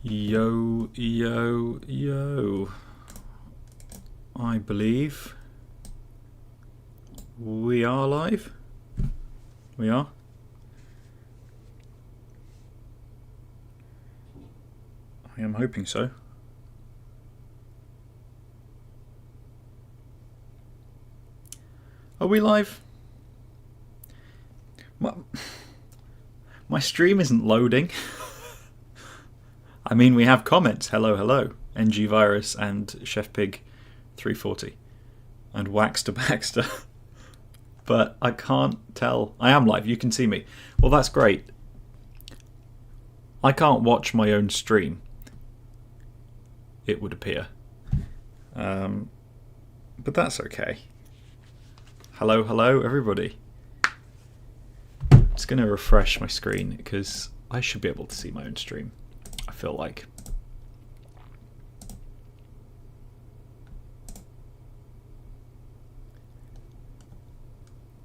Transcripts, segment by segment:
Yo, yo, yo. I believe we are live. We are. I am hoping so. Are we live? My stream isn't loading. I mean, we have comments. Hello, hello. NG Virus and Chef Pig 340 and Waxter Baxter. But I can't tell. I am live. You can see me. Well, that's great. I can't watch my own stream, it would appear. But that's okay. Hello, hello, everybody. Just going to refresh my screen because I should be able to see my own stream, I feel like.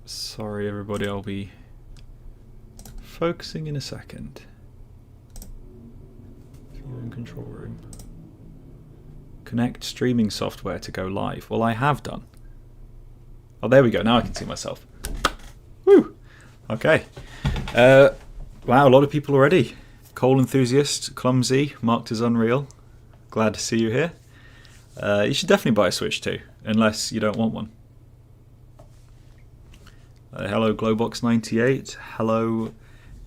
Sorry, everybody, I'll be focusing in a second. Viewing control room. Connect streaming software to go live. Well, I have done. Oh, there we go. Now I can see myself. Woo! Okay. Wow, a lot of people already. Coal Enthusiast, Clumsy, marked as unreal. Glad to see you here. You should definitely buy a Switch too, unless you don't want one. Hello, Glowbox98. Hello,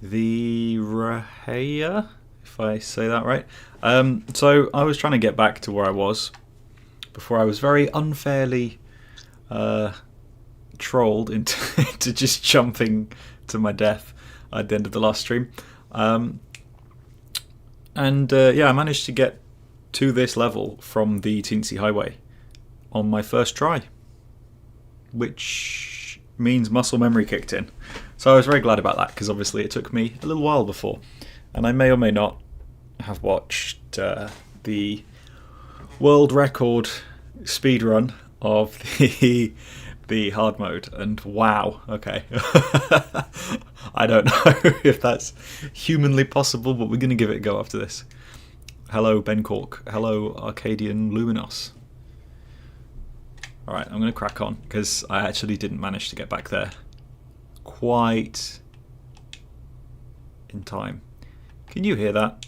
the Rahaya, if I say that right. So I was trying to get back to where I was before I was very unfairly trolled into just jumping to my death at the end of the last stream. Yeah, I managed to get to this level from the Teensy Highway on my first try, which means muscle memory kicked in. So I was very glad about that, because obviously it took me a little while before, and I may or may not have watched the world record speedrun of the hard mode, and wow, okay. I don't know if that's humanly possible, but we're going to give it a go after this. Hello, Ben Cork. Hello, Arcadian Luminos. Alright, I'm going to crack on, because I actually didn't manage to get back there quite in time. Can you hear that?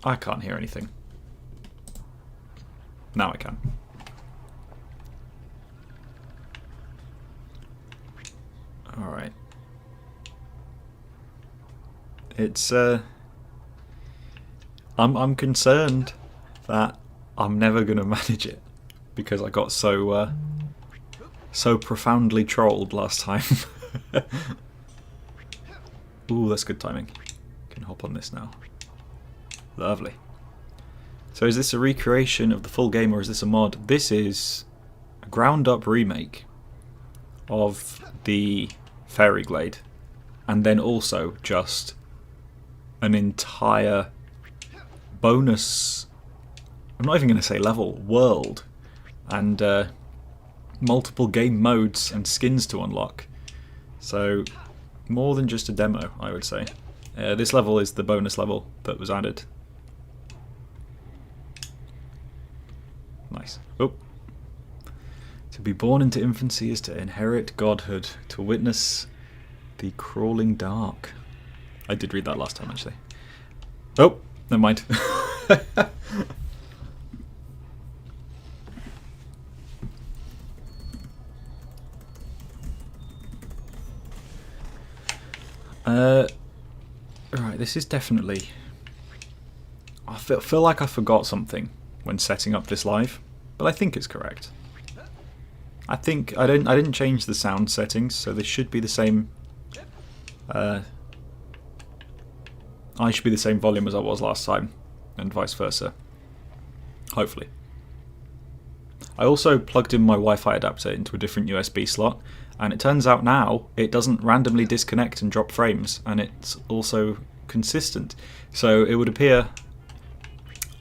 I can't hear anything. Now I can. Alright. It's I'm concerned that I'm never gonna manage it, because I got so profoundly trolled last time. Ooh, that's good timing. Can hop on this now. Lovely. So is this a recreation of the full game, or is this a mod? This is a ground up remake of the Fairy Glade, and then also just an entire bonus, I'm not even going to say level, world, and multiple game modes and skins to unlock. So more than just a demo, I would say. This level is the bonus level that was added. Nice. Oh. To be born into infancy is to inherit godhood, to witness the crawling dark. I did read that last time, actually. Oh, never mind. Right, this is definitely... I feel like I forgot something when setting up this live, but I think it's correct. I think I didn't change the sound settings, so this should be the same. I should be the same volume as I was last time, and vice versa. Hopefully. I also plugged in my Wi-Fi adapter into a different USB slot, and it turns out now it doesn't randomly disconnect and drop frames, and it's also consistent. So it would appear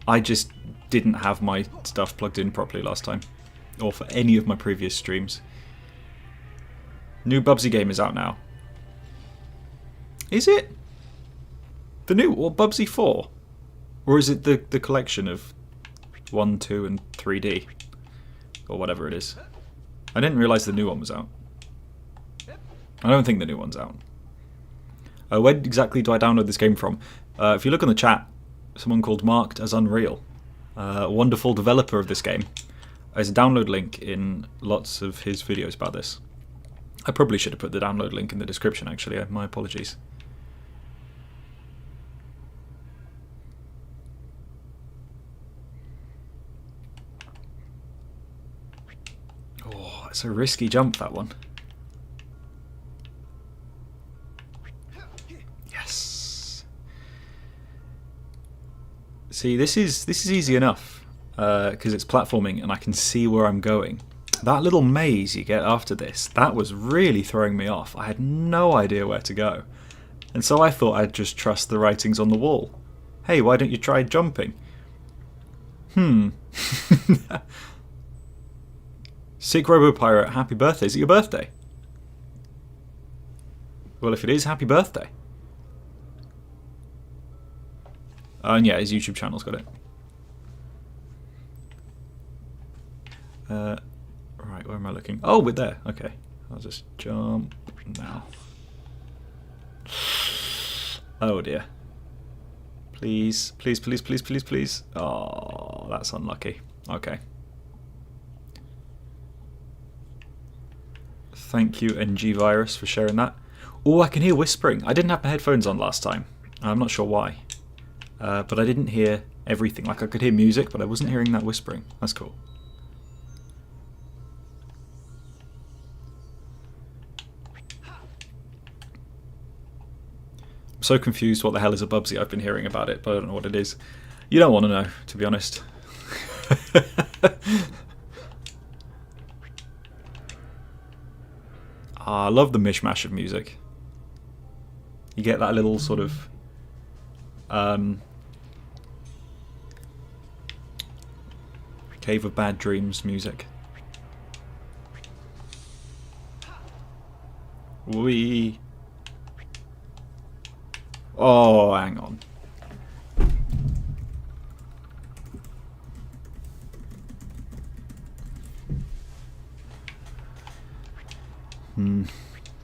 I just didn't have my stuff plugged in properly last time, or for any of my previous streams. New Bubsy game is out now. Is it? The new, or Bubsy 4? Or is it the collection of 1, 2 and 3D? Or whatever it is. I didn't realise the new one was out. I don't think the new one's out. Where exactly do I download this game from? If you look on the chat, someone called Marked as Unreal, a wonderful developer of this game, there's a download link in lots of his videos about this. I probably should have put the download link in the description actually, my apologies. Oh, it's a risky jump, that one. Yes. See, this is easy enough because it's platforming and I can see where I'm going. That little maze you get after this, that was really throwing me off. I had no idea where to go. And so I thought I'd just trust the writings on the wall. Hey, why don't you try jumping? Sick Robo Pirate, happy birthday. Is it your birthday? Well, if it is, happy birthday. And yeah, his YouTube channel's got it. Right, where am I looking? Oh, we're there. Okay. I'll just jump now. Oh dear. Please, please, please, please, please, please. Oh, that's unlucky. Okay. Thank you, NG Virus, for sharing that. Oh, I can hear whispering. I didn't have my headphones on last time. I'm not sure why. But I didn't hear everything. Like, I could hear music, but I wasn't hearing that whispering. That's cool. I'm so confused what the hell is a Bubsy. I've been hearing about it, but I don't know what it is. You don't want to know, to be honest. I love the mishmash of music. You get that little sort of Cave of Bad Dreams music. Wee. Oh, hang on.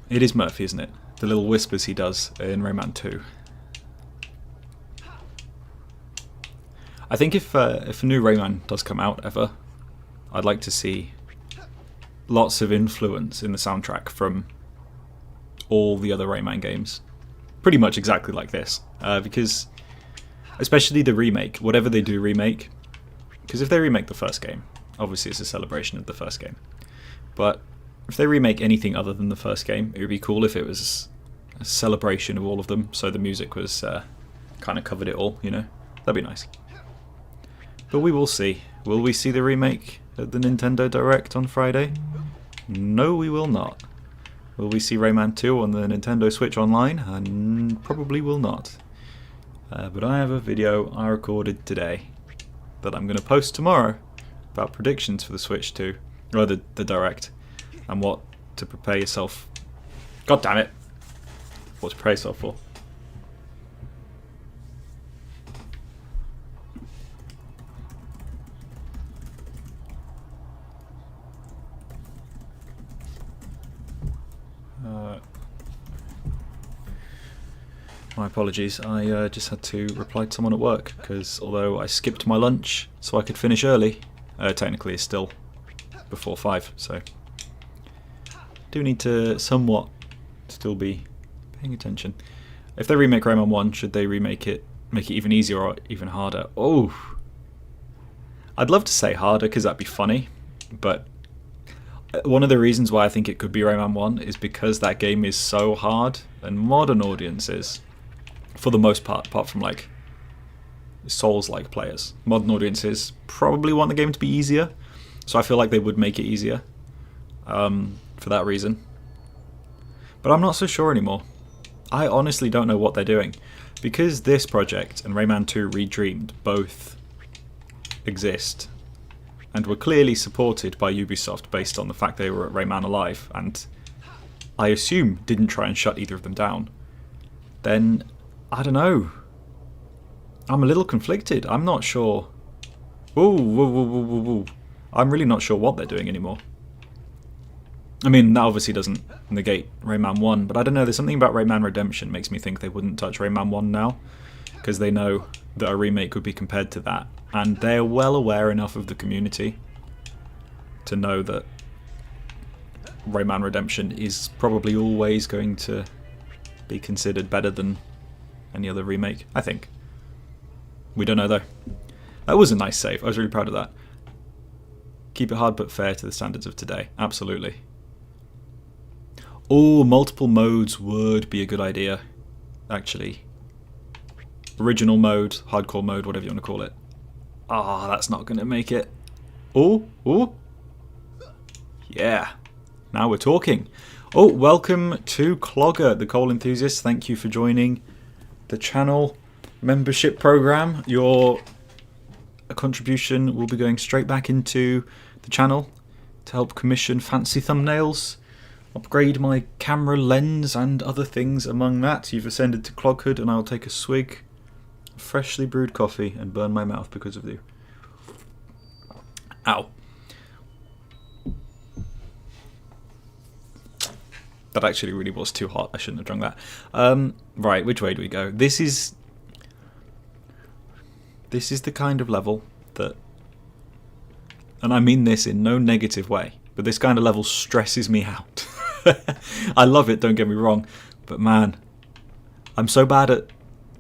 It is Murphy, isn't it? The little whispers he does in Rayman 2. I think if a new Rayman does come out ever, I'd like to see lots of influence in the soundtrack from all the other Rayman games. Pretty much exactly like this. Because, especially the remake, whatever they do remake, because if they remake the first game, obviously it's a celebration of the first game. But if they remake anything other than the first game, it would be cool if it was a celebration of all of them, so the music was kind of covered it all, you know? That'd be nice. But we will see. Will we see the remake at the Nintendo Direct on Friday? No, we will not. Will we see Rayman 2 on the Nintendo Switch Online? And probably will not. But I have a video I recorded today that I'm going to post tomorrow about predictions for the Switch 2, or the Direct, and what to prepare yourself. God damn it! What to prepare yourself for. My apologies, I just had to reply to someone at work, because although I skipped my lunch so I could finish early, technically it's still before 5, so do need to somewhat still be paying attention. If they remake Rayman 1, should they remake it, make it even easier or even harder? Oh, I'd love to say harder because that'd be funny, but one of the reasons why I think it could be Rayman 1 is because that game is so hard, and modern audiences, for the most part, apart from like Souls-like players, modern audiences probably want the game to be easier, so I feel like they would make it easier for that reason. But I'm not so sure anymore. I honestly don't know what they're doing, because this project and Rayman 2 Redreamed both exist and were clearly supported by Ubisoft based on the fact they were at Rayman Alive, and I assume didn't try and shut either of them down. Then I don't know. I'm a little conflicted. I'm not sure. Ooh, woo, woo, woo, woo, woo. I'm really not sure what they're doing anymore. I mean, that obviously doesn't negate Rayman 1, but I don't know, there's something about Rayman Redemption makes me think they wouldn't touch Rayman 1 now, because they know that a remake would be compared to that, and they're well aware enough of the community to know that Rayman Redemption is probably always going to be considered better than any other remake, I think. We don't know though. That was a nice save, I was really proud of that. Keep it hard but fair to the standards of today, absolutely. Oh, multiple modes would be a good idea, actually. Original mode, hardcore mode, whatever you want to call it. Ah, that's not going to make it. Oh, oh. Yeah, now we're talking. Oh, welcome to Clogger, the coal enthusiast. Thank you for joining the channel membership program. Your contribution will be going straight back into the channel to help commission fancy thumbnails, upgrade my camera lens and other things among that. You've ascended to Cloghood and I'll take a swig of freshly brewed coffee and burn my mouth because of you. Ow. That actually really was too hot. I shouldn't have drunk that. Right, which way do we go? This is the kind of level that, and I mean this in no negative way, but this kind of level stresses me out. I love it, don't get me wrong, but man, I'm so bad at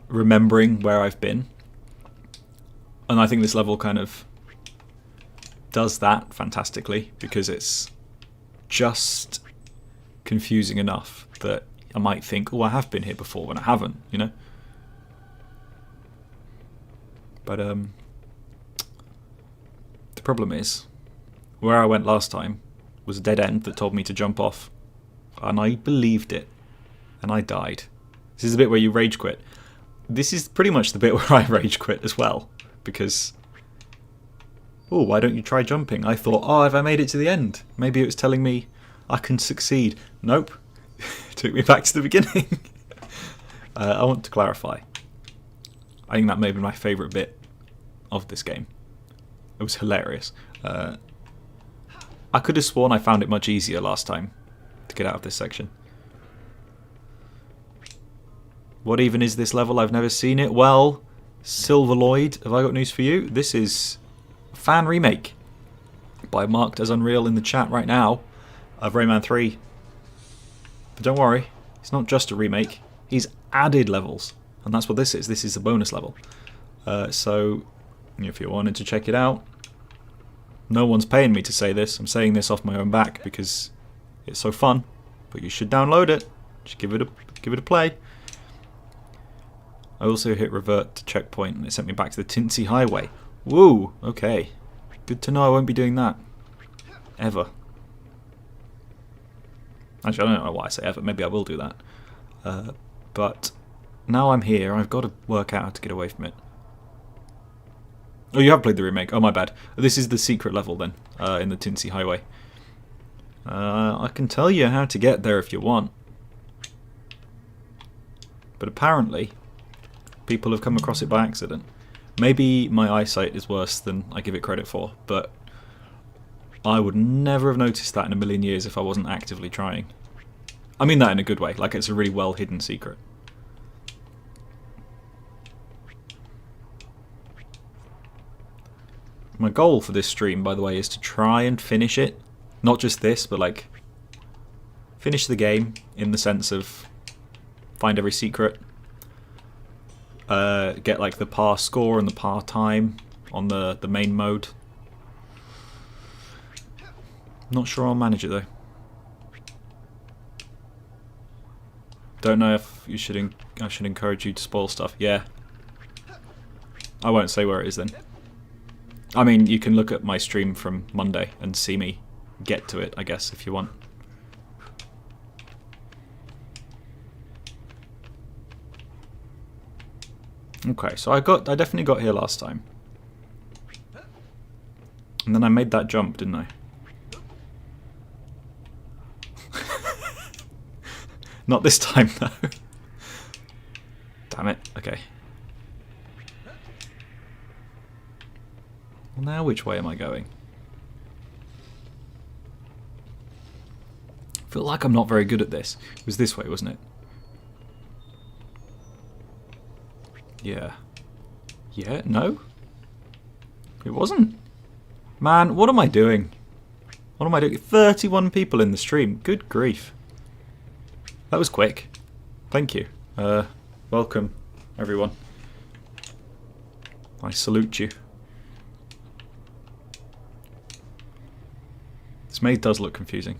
remembering where I've been, and I think this level kind of does that fantastically because it's just confusing enough that I might think, oh, I have been here before when I haven't, you know? But the problem is, where I went last time was a dead end that told me to jump off. And I believed it. And I died. This is the bit where you rage quit. This is pretty much the bit where I rage quit as well. Because, oh, why don't you try jumping? I thought, oh, have I made it to the end? Maybe it was telling me I can succeed. Nope. Took me back to the beginning. I want to clarify. I think that may be my favourite bit of this game. It was hilarious. I could have sworn I found it much easier last time to get out of this section. What even is this level? I've never seen it. Well, Silverloid, have I got news for you? This is a fan remake by Marked as Unreal in the chat right now of Rayman 3. But don't worry, it's not just a remake. He's added levels, and that's what this is. This is a bonus level. So if you wanted to check it out, no one's paying me to say this. I'm saying this off my own back because it's so fun. But you should download it. Just give it a play. I also hit revert to checkpoint and it sent me back to the Tinsy Highway. Woo! Okay. Good to know I won't be doing that. Ever. Actually, I don't know why I say ever. Maybe I will do that. But now I'm here. I've got to work out how to get away from it. Oh, you have played the remake. Oh, my bad. This is the secret level then, in the Tinsy Highway. I can tell you how to get there if you want. But apparently, people have come across it by accident. Maybe my eyesight is worse than I give it credit for, but I would never have noticed that in a million years if I wasn't actively trying. I mean that in a good way, like it's a really well hidden secret. My goal for this stream, by the way, is to try and finish it. Not just this, but like finish the game in the sense of find every secret, get like the par score and the par time on the main mode. Not sure I'll manage it though. Don't know if you should. I should encourage you to spoil stuff. Yeah, I won't say where it is then. I mean, you can look at my stream from Monday and see me get to it, I guess, if you want. Okay, so I definitely got here last time. And then I made that jump, didn't I? Not this time, though. Damn it. Okay. Well, now which way am I going? I feel like I'm not very good at this. It was this way, wasn't it? Yeah. Yeah? No? It wasn't. Man, what am I doing? What am I doing? 31 people in the stream. Good grief. That was quick. Thank you. Welcome, everyone. I salute you. This maze does look confusing.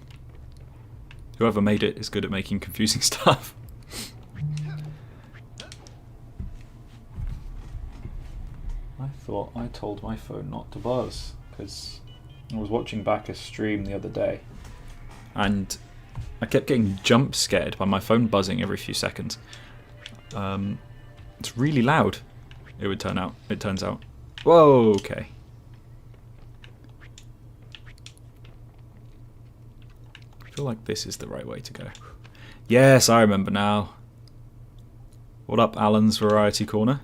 Whoever made it is good at making confusing stuff. I thought I told my phone not to buzz because I was watching back a stream the other day and I kept getting jump scared by my phone buzzing every few seconds. It's really loud. It turns out. Whoa, okay. I feel like this is the right way to go. Yes, I remember now. What up, Alan's Variety Corner?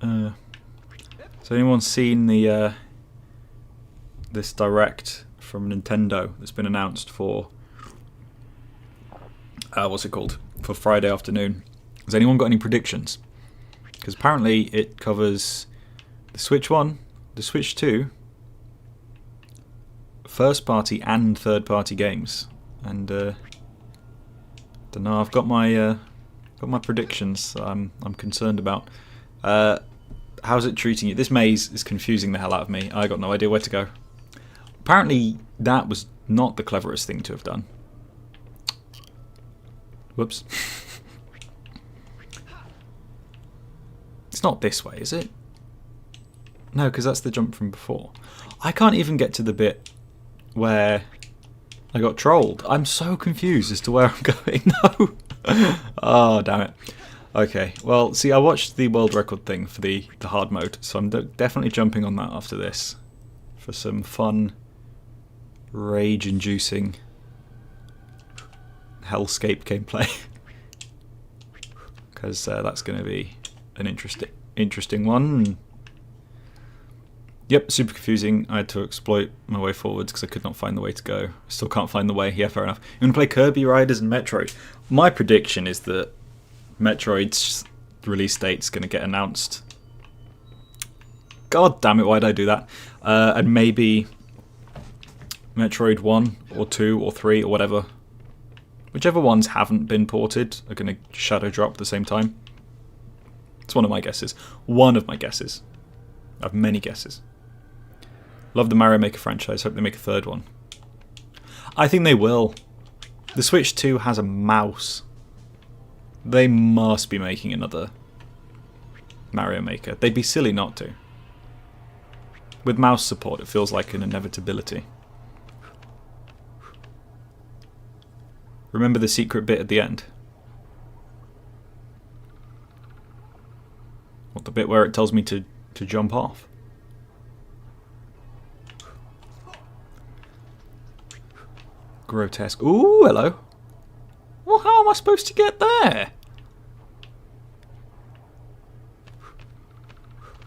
Has anyone seen the this direct from Nintendo that's been announced for what's it called? For Friday afternoon? Has anyone got any predictions? Because apparently it covers the Switch 1, the Switch 2, first party and third party games. And don't know, I've got my predictions that I'm concerned about. How's it treating you? This maze is confusing the hell out of me. I got no idea where to go. Apparently that was not the cleverest thing to have done. Whoops. It's not this way, is it? No, because that's the jump from before. I can't even get to the bit where I got trolled. I'm so confused as to where I'm going. No. Oh, damn it. Okay, well, see, I watched the world record thing for the hard mode, so I'm definitely jumping on that after this for some fun, rage-inducing hellscape gameplay. Because that's going to be an interesting one. Yep, super confusing. I had to exploit my way forwards because I could not find the way to go. Still can't find the way. Yeah, fair enough. You want to play Kirby Riders and Metroid? My prediction is that Metroid's release date's going to get announced. God damn it, why did I do that? And maybe Metroid 1 or 2 or 3 or whatever. Whichever ones haven't been ported are going to shadow drop at the same time. It's one of my guesses. One of my guesses. I have many guesses. Love the Mario Maker franchise. Hope they make a third one. I think they will. The Switch 2 has a mouse. They must be making another Mario Maker. They'd be silly not to. With mouse support, it feels like an inevitability. Remember the secret bit at the end? What, the bit where it tells me to jump off? Grotesque. Ooh, hello. Well, how am I supposed to get there?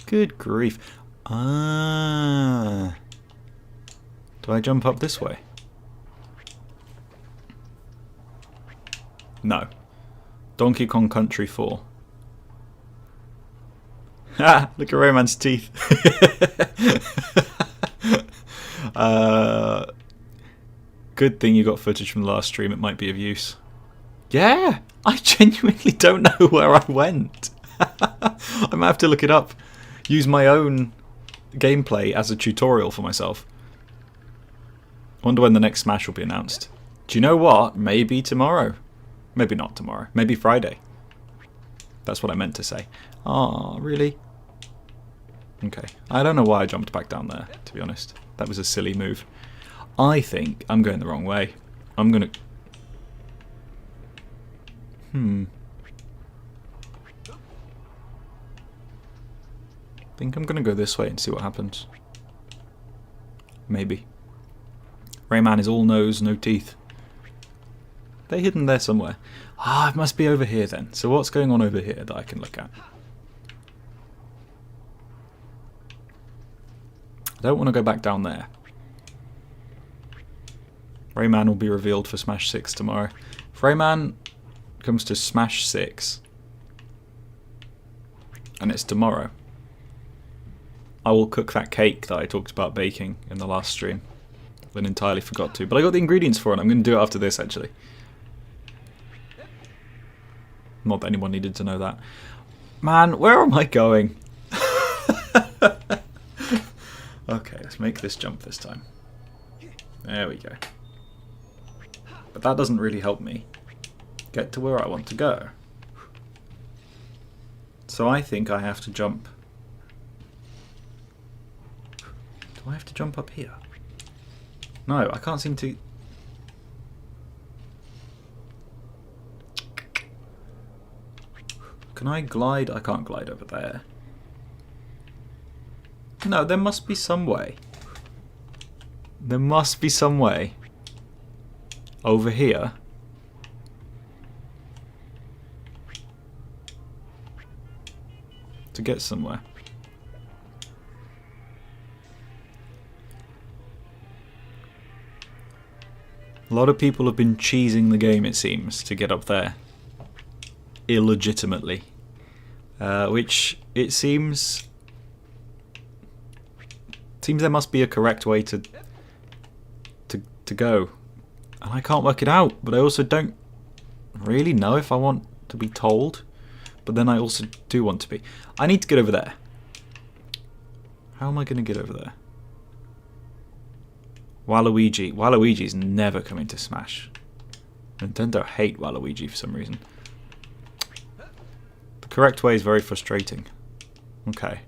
Good grief. Ah. Do I jump up this way? No. Donkey Kong Country 4. Ha! Look at Rayman's teeth. Good thing you got footage from the last stream. It might be of use. Yeah! I genuinely don't know where I went. I might have to look it up. Use my own gameplay as a tutorial for myself. Wonder when the next Smash will be announced. Do you know what? Maybe tomorrow. Maybe not tomorrow. Maybe Friday. That's what I meant to say. Ah, really? Okay. I don't know why I jumped back down there, to be honest. That was a silly move. I think I'm going the wrong way. I'm going to... I think I'm going to go this way and see what happens. Maybe. Rayman is all nose, no teeth. They're hidden there somewhere. Ah, it must be over here then. So what's going on over here that I can look at? I don't want to go back down there. Rayman will be revealed for Smash 6 tomorrow. If Rayman comes to Smash 6, and it's tomorrow, I will cook that cake that I talked about baking in the last stream. Then entirely forgot to. But I got the ingredients for it. I'm going to do it after this, actually. Not that anyone needed to know that. Man, where am I going? Okay, let's make this jump this time. There we go. But that doesn't really help me get to where I want to go. So I think I have to jump. Do I have to jump up here? No, I can't seem to... Can I glide? I can't glide over there. No, there must be some way. There must be some way. Over here. To get somewhere. A lot of people have been cheesing the game, it seems, to get up there. Illegitimately. Which, it seems there must be a correct way to go. And I can't work it out, but I also don't really know if I want to be told. But then I also do want to be. I need to get over there. How am I going to get over there? Waluigi. Waluigi's never coming to Smash. Nintendo hate Waluigi for some reason. The correct way is very frustrating. Okay.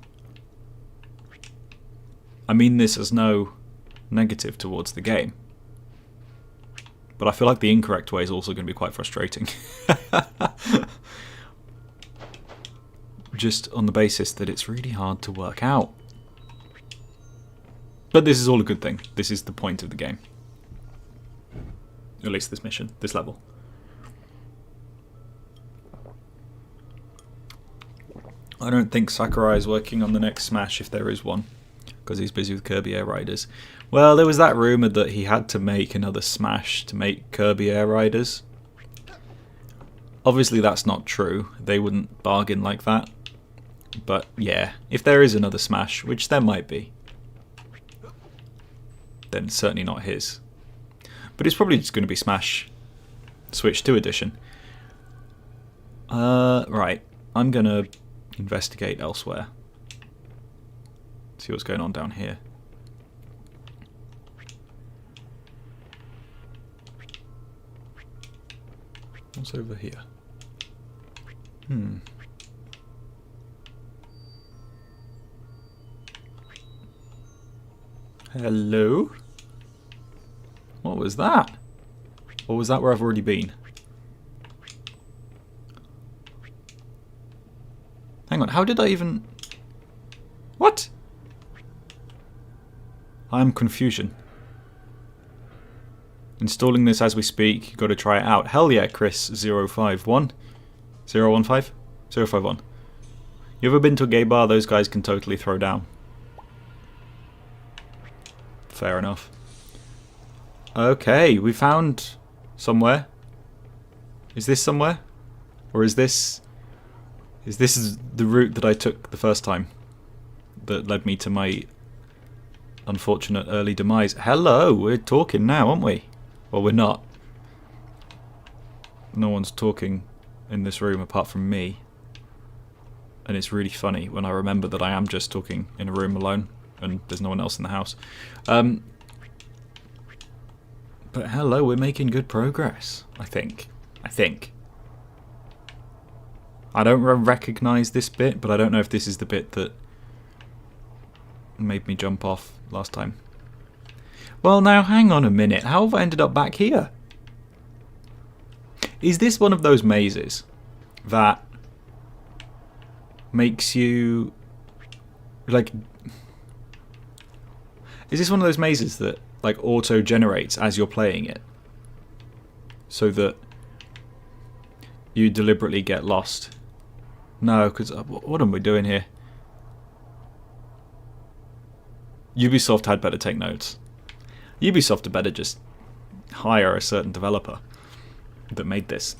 I mean this as no negative towards the game. But I feel like the incorrect way is also going to be quite frustrating. Just on the basis that it's really hard to work out. But this is all a good thing. This is the point of the game. At least this mission, this level. I don't think Sakurai is working on the next Smash if there is one. Because he's busy with Kirby Air Riders. Well, there was that rumour that he had to make another Smash to make Kirby Air Riders. Obviously that's not true. They wouldn't bargain like that. But yeah, if there is another Smash, which there might be, then it's certainly not his. But it's probably just going to be Smash Switch 2 edition. Right. I'm going to investigate elsewhere. See what's going on down here. What's over here? Hello? What was that? Or was that where I've already been? Hang on, how did I even... What? I'm confusion. Installing this as we speak, you've got to try it out. Hell yeah, Chris051. 015? 051. You ever been to a gay bar? Those guys can totally throw down. Fair enough. Okay, we found somewhere. Is this somewhere? Or is this the route that I took the first time that led me to my unfortunate early demise? Hello, we're talking now, aren't we? Well, we're not. No one's talking in this room apart from me. And it's really funny when I remember that I am just talking in a room alone and there's no one else in the house. But hello, we're making good progress, I think. I don't recognise this bit, but I don't know if this is the bit that made me jump off last time. Well, now hang on a minute. How have I ended up back here? Is this one of those mazes that makes you like... Is this one of those mazes that like auto-generates as you're playing it? So that you deliberately get lost. No, because what am we doing here? Ubisoft had better take notes. Ubisoft had better just hire a certain developer that made this.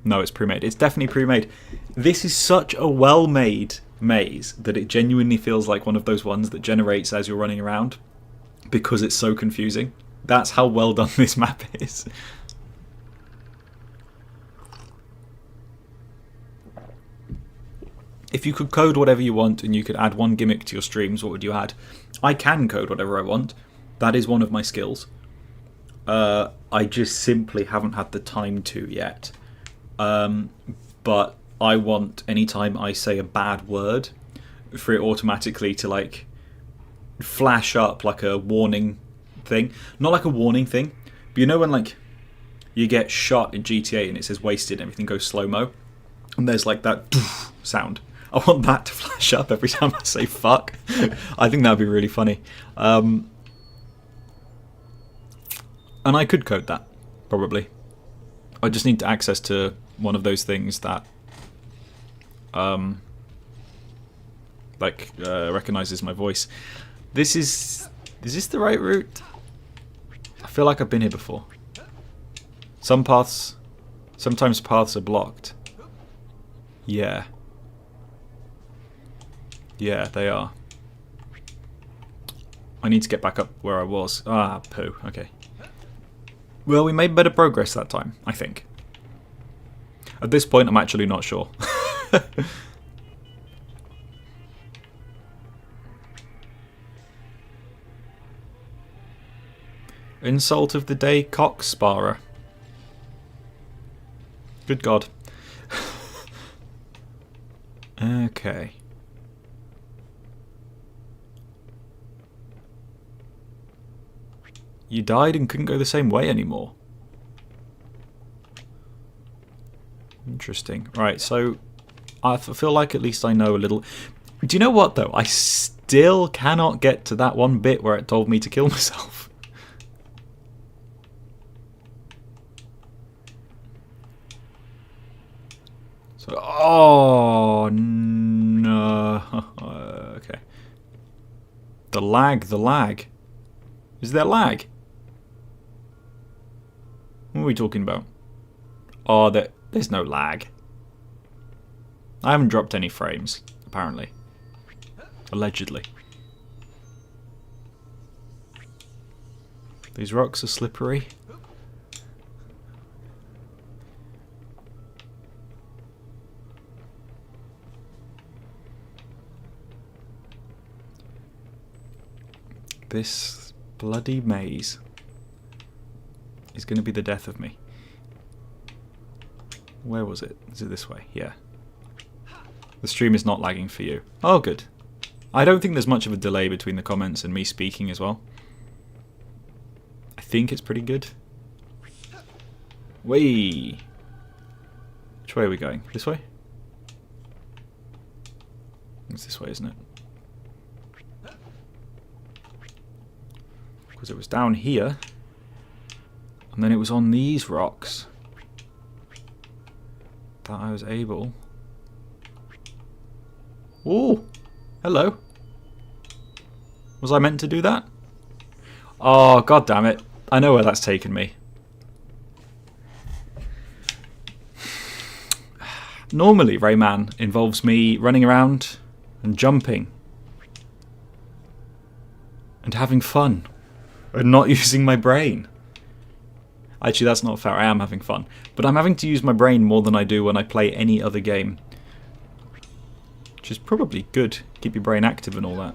No, it's pre-made. It's definitely pre-made. This is such a well-made maze that it genuinely feels like one of those ones that generates as you're running around because it's so confusing. That's how well done this map is. If you could code whatever you want and you could add one gimmick to your streams, what would you add? I can code whatever I want. That is one of my skills. I just simply haven't had the time to yet. But I want, anytime I say a bad word, for it automatically to like flash up like a warning thing. Not like a warning thing, but you know when like you get shot in GTA and it says wasted and everything goes slow-mo? And there's like that sound. I want that to flash up every time I say fuck. I think that would be really funny. And I could code that, probably. I just need access to one of those things that recognizes my voice. Is this the right route? I feel like I've been here before. Sometimes paths are blocked. Yeah. Yeah, they are. I need to get back up where I was. Ah, poo. Okay. Well, we made better progress that time, I think. At this point, I'm actually not sure. Insult of the day, cock sparrer. Good God. Okay. You died and couldn't go the same way anymore. Interesting. Right, so I feel like at least I know a little. Do you know what, though? I still cannot get to that one bit where it told me to kill myself. So, oh, no. Okay. The lag. Is there lag? What are we talking about? Oh, there's no lag. I haven't dropped any frames, apparently. Allegedly. These rocks are slippery. This bloody maze is going to be the death of me. Where was it? Is it this way? Yeah. The stream is not lagging for you. Oh, good. I don't think there's much of a delay between the comments and me speaking as well. I think it's pretty good. Whee! Which way are we going? This way? It's this way, isn't it? Because it was down here. And then it was on these rocks that I was able... Ooh! Hello. Was I meant to do that? Oh, god damn it. I know where that's taken me. Normally, Rayman involves me running around and jumping. And having fun. And not using my brain. Actually, that's not fair. I am having fun. But I'm having to use my brain more than I do when I play any other game. Which is probably good. Keep your brain active and all that.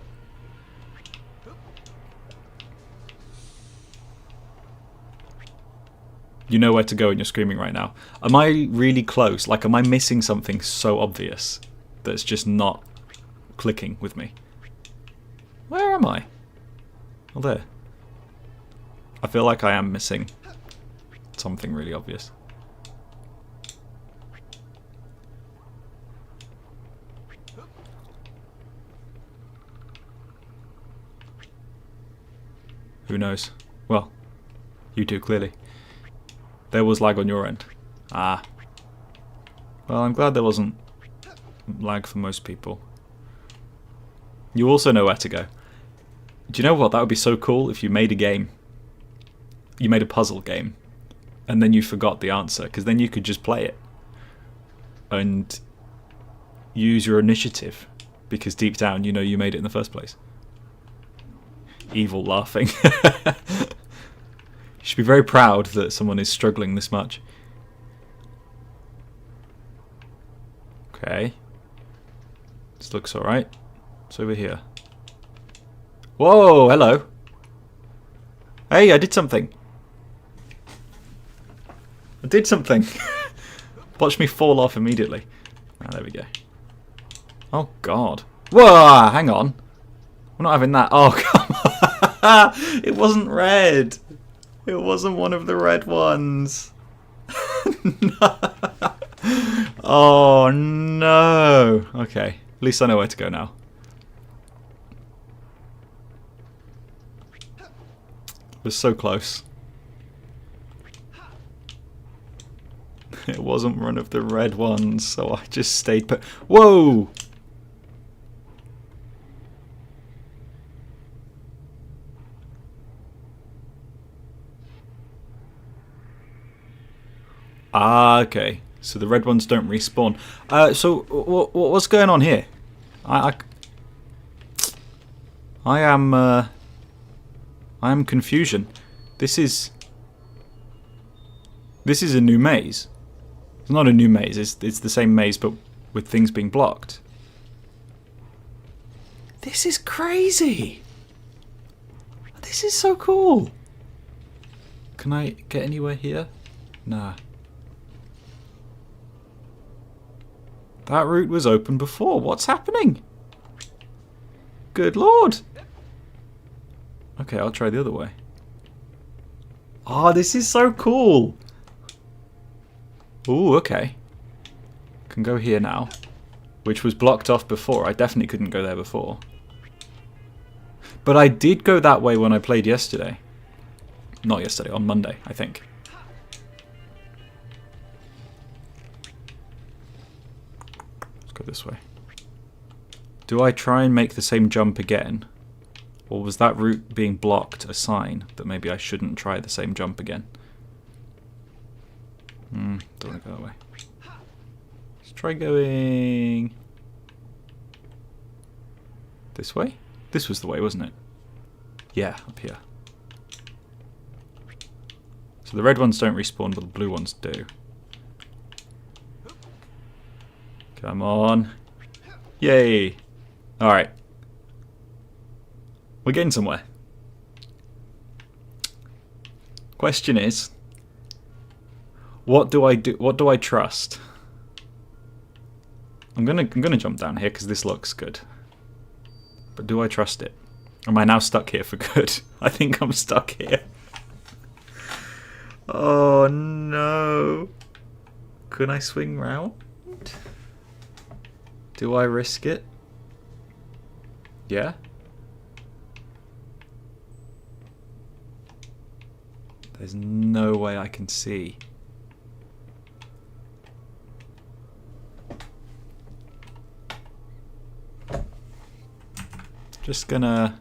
You know where to go and you're screaming right now. Am I really close? Like, am I missing something so obvious that's just not clicking with me? Where am I? Oh, there. I feel like I am missing something really obvious. Who knows? Well, you do, clearly. There was lag on your end. Ah. Well, I'm glad there wasn't lag for most people. You also know where to go. Do you know what? That would be so cool if you made a game. You made a puzzle game. And then you forgot the answer. Because then you could just play it. And use your initiative. Because deep down you know you made it in the first place. Evil laughing. You should be very proud that someone is struggling this much. Okay. This looks alright. It's over here. Whoa, hello. Hey, I did something. I did something. Watch me fall off immediately. Ah, there we go. Oh, God. Whoa, hang on. We're not having that. Oh, come on. It wasn't red. It wasn't one of the red ones. No. Oh, no. Okay. At least I know where to go now. It was so close. It wasn't one of the red ones, so I just stayed put. Whoa! Ah, okay. So the red ones don't respawn. So what's going on here? I am confusion. This is a new maze. It's not a new maze. It's the same maze, but with things being blocked. This is crazy. This is so cool. Can I get anywhere here? Nah. That route was open before. What's happening? Good lord. Okay, I'll try the other way. Oh, this is so cool. Ooh, okay. Can go here now. Which was blocked off before. I definitely couldn't go there before. But I did go that way when I played yesterday. Not yesterday, on Monday, I think. Let's go this way. Do I try and make the same jump again? Or was that route being blocked a sign that maybe I shouldn't try the same jump again? Don't want to go that way. Let's try going this way? This was the way, wasn't it? Yeah, up here. So the red ones don't respawn, but the blue ones do. Come on. Yay! Alright. We're getting somewhere. Question is, what do I do? What do I trust? I'm gonna jump down here because this looks good. But do I trust it? Am I now stuck here for good? I think I'm stuck here. Oh no! Can I swing round? Do I risk it? Yeah. There's no way I can see. Just gonna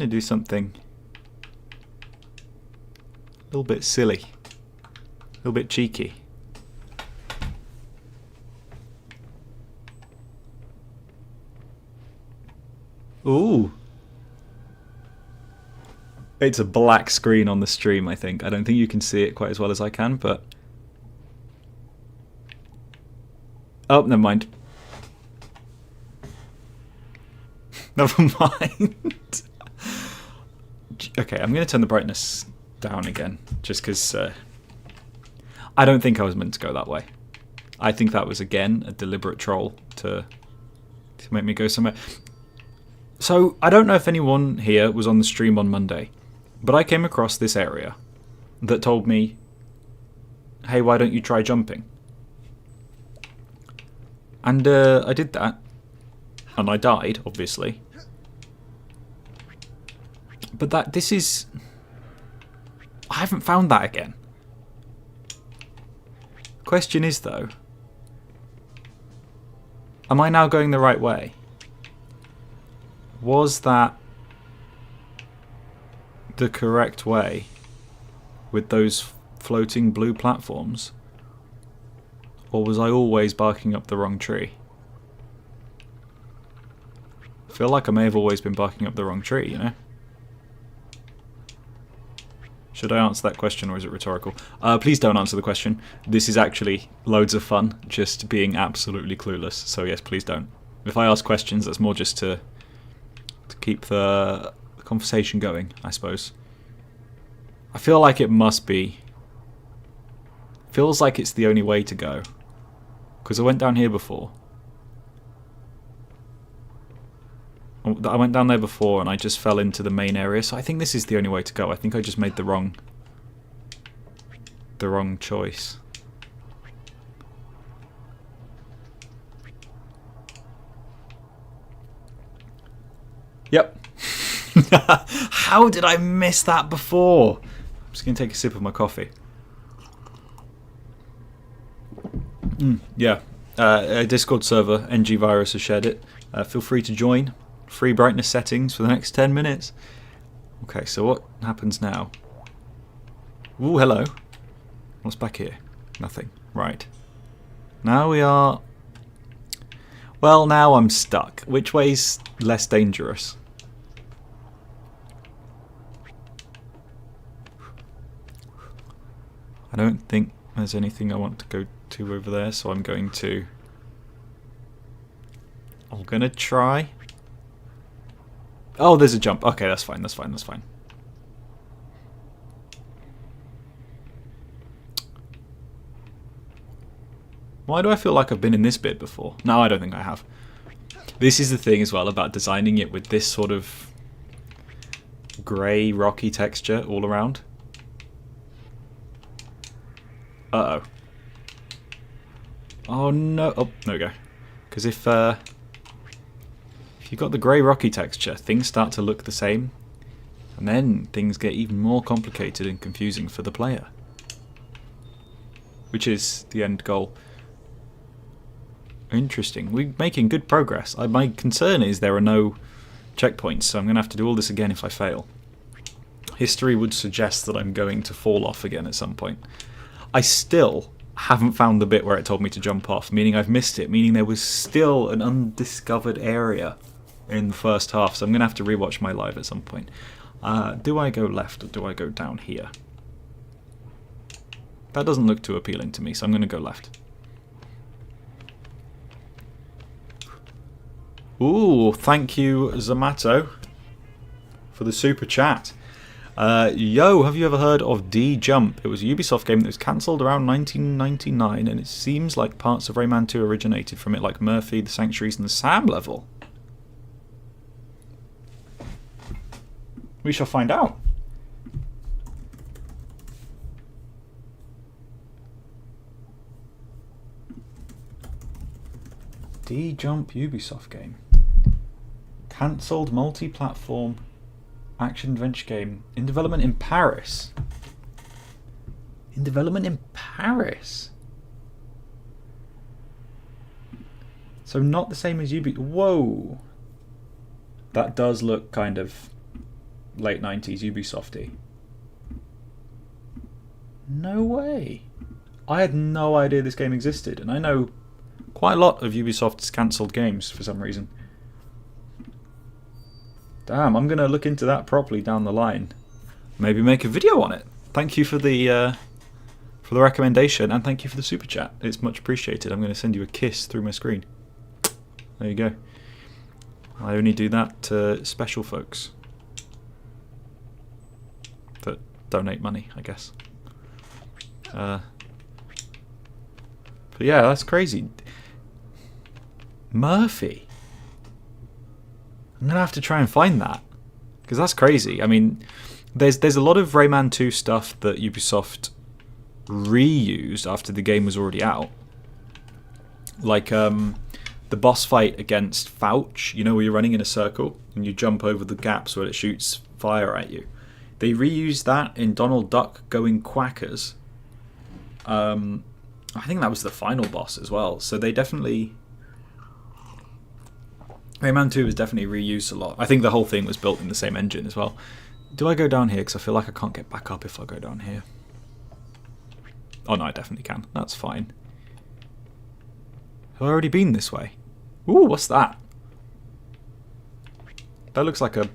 do something a little bit silly, a little bit cheeky. Ooh. It's a black screen on the stream, I think. I don't think you can see it quite as well as I can, but... Oh, never mind. Never mind. Okay, I'm going to turn the brightness down again, just because I don't think I was meant to go that way. I think that was, again, a deliberate troll to make me go somewhere. So, I don't know if anyone here was on the stream on Monday, but I came across this area that told me, hey, why don't you try jumping? And I did that, and I died, obviously. But this is I haven't found that again. Question is though, am I now going the right way? Was that the correct way with those floating blue platforms? Or was I always barking up the wrong tree? I feel like I may have always been barking up the wrong tree, you know? Should I answer that question or is it rhetorical? Please don't answer the question. This is actually loads of fun, just being absolutely clueless. So yes, please don't. If I ask questions, that's more just to keep the conversation going, I suppose. I feel like it must be. Feels like it's the only way to go. Because I went down here before. I went down there before and I just fell into the main area, so I think this is the only way to go. I think I just made the wrong choice. Yep. How did I miss that before? I'm just going to take a sip of my coffee. Yeah. A Discord server, NG Virus, has shared it. Feel free to join. Free brightness settings for the next 10 minutes. Okay, so what happens now? Ooh, hello. What's back here? Nothing. Right. Now we are... Well, now I'm stuck. Which way's less dangerous? I don't think there's anything I want to go to over there, so I'm going to try. Oh, there's a jump. Okay, that's fine, that's fine, that's fine. Why do I feel like I've been in this bit before? No, I don't think I have. This is the thing as well about designing it with this sort of grey, rocky texture all around. Uh-oh. Oh no. Oh, there we go. Because if you've got the grey rocky texture, things start to look the same. And then things get even more complicated and confusing for the player. Which is the end goal. Interesting. We're making good progress. My concern is there are no checkpoints, so I'm going to have to do all this again if I fail. History would suggest that I'm going to fall off again at some point. I still haven't found the bit where it told me to jump off, meaning I've missed it, meaning there was still an undiscovered area in the first half, so I'm going to have to rewatch my live at some point. Do I go left or do I go down here? That doesn't look too appealing to me, so I'm going to go left. Ooh, thank you, Zamato, for the super chat. Yo, have you ever heard of D-Jump? It was a Ubisoft game that was cancelled around 1999, and it seems like parts of Rayman 2 originated from it, like Murphy, the Sanctuaries, and the Sam level. We shall find out. D-Jump Ubisoft game. Cancelled multi-platform action-adventure game. In development in Paris. In development in Paris? So not the same as Ubisoft. Whoa! That does look kind of late 90s Ubisofty. No way. I had no idea this game existed, and I know quite a lot of Ubisoft's cancelled games for some reason. Damn, I'm going to look into that properly down the line. Maybe make a video on it. Thank you for the recommendation, and thank you for the super chat. It's much appreciated. I'm going to send you a kiss through my screen. There you go. I only do that to special folks that donate money, I guess. But yeah, that's crazy. Murphy. I'm going to have to try and find that, because that's crazy. I mean, there's a lot of Rayman 2 stuff that Ubisoft reused after the game was already out. Like the boss fight against Fouch, you know, where you're running in a circle and you jump over the gaps where it shoots fire at you. They reused that in Donald Duck Going Quackers. I think that was the final boss as well. So they definitely... Rayman 2 was definitely reused a lot. I think the whole thing was built in the same engine as well. Do I go down here? Because I feel like I can't get back up if I go down here. Oh no, I definitely can. That's fine. Have I already been this way? Ooh, what's that? That looks like a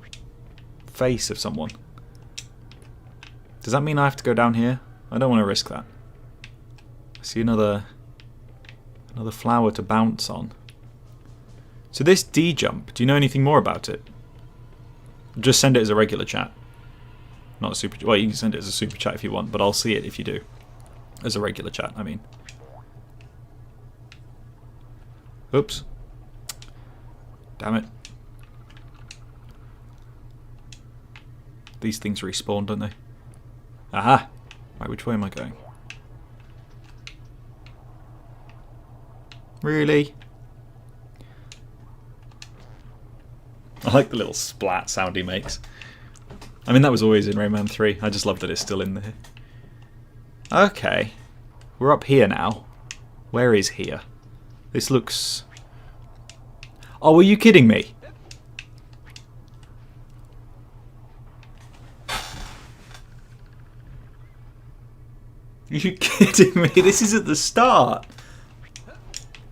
face of someone. Does that mean I have to go down here? I don't want to risk that. I see another flower to bounce on. So this D jump, do you know anything more about it? Just send it as a regular chat. Not a super... Well, you can send it as a super chat if you want, but I'll see it if you do. As a regular chat, I mean. Oops. Damn it. These things respawn, don't they? Aha! Right, which way am I going? Really? I like the little splat sound he makes. I mean, that was always in Rayman 3. I just love that it's still in there. Okay. We're up here now. Where is here? This looks... Oh, are you kidding me? Are you kidding me? This is at the start.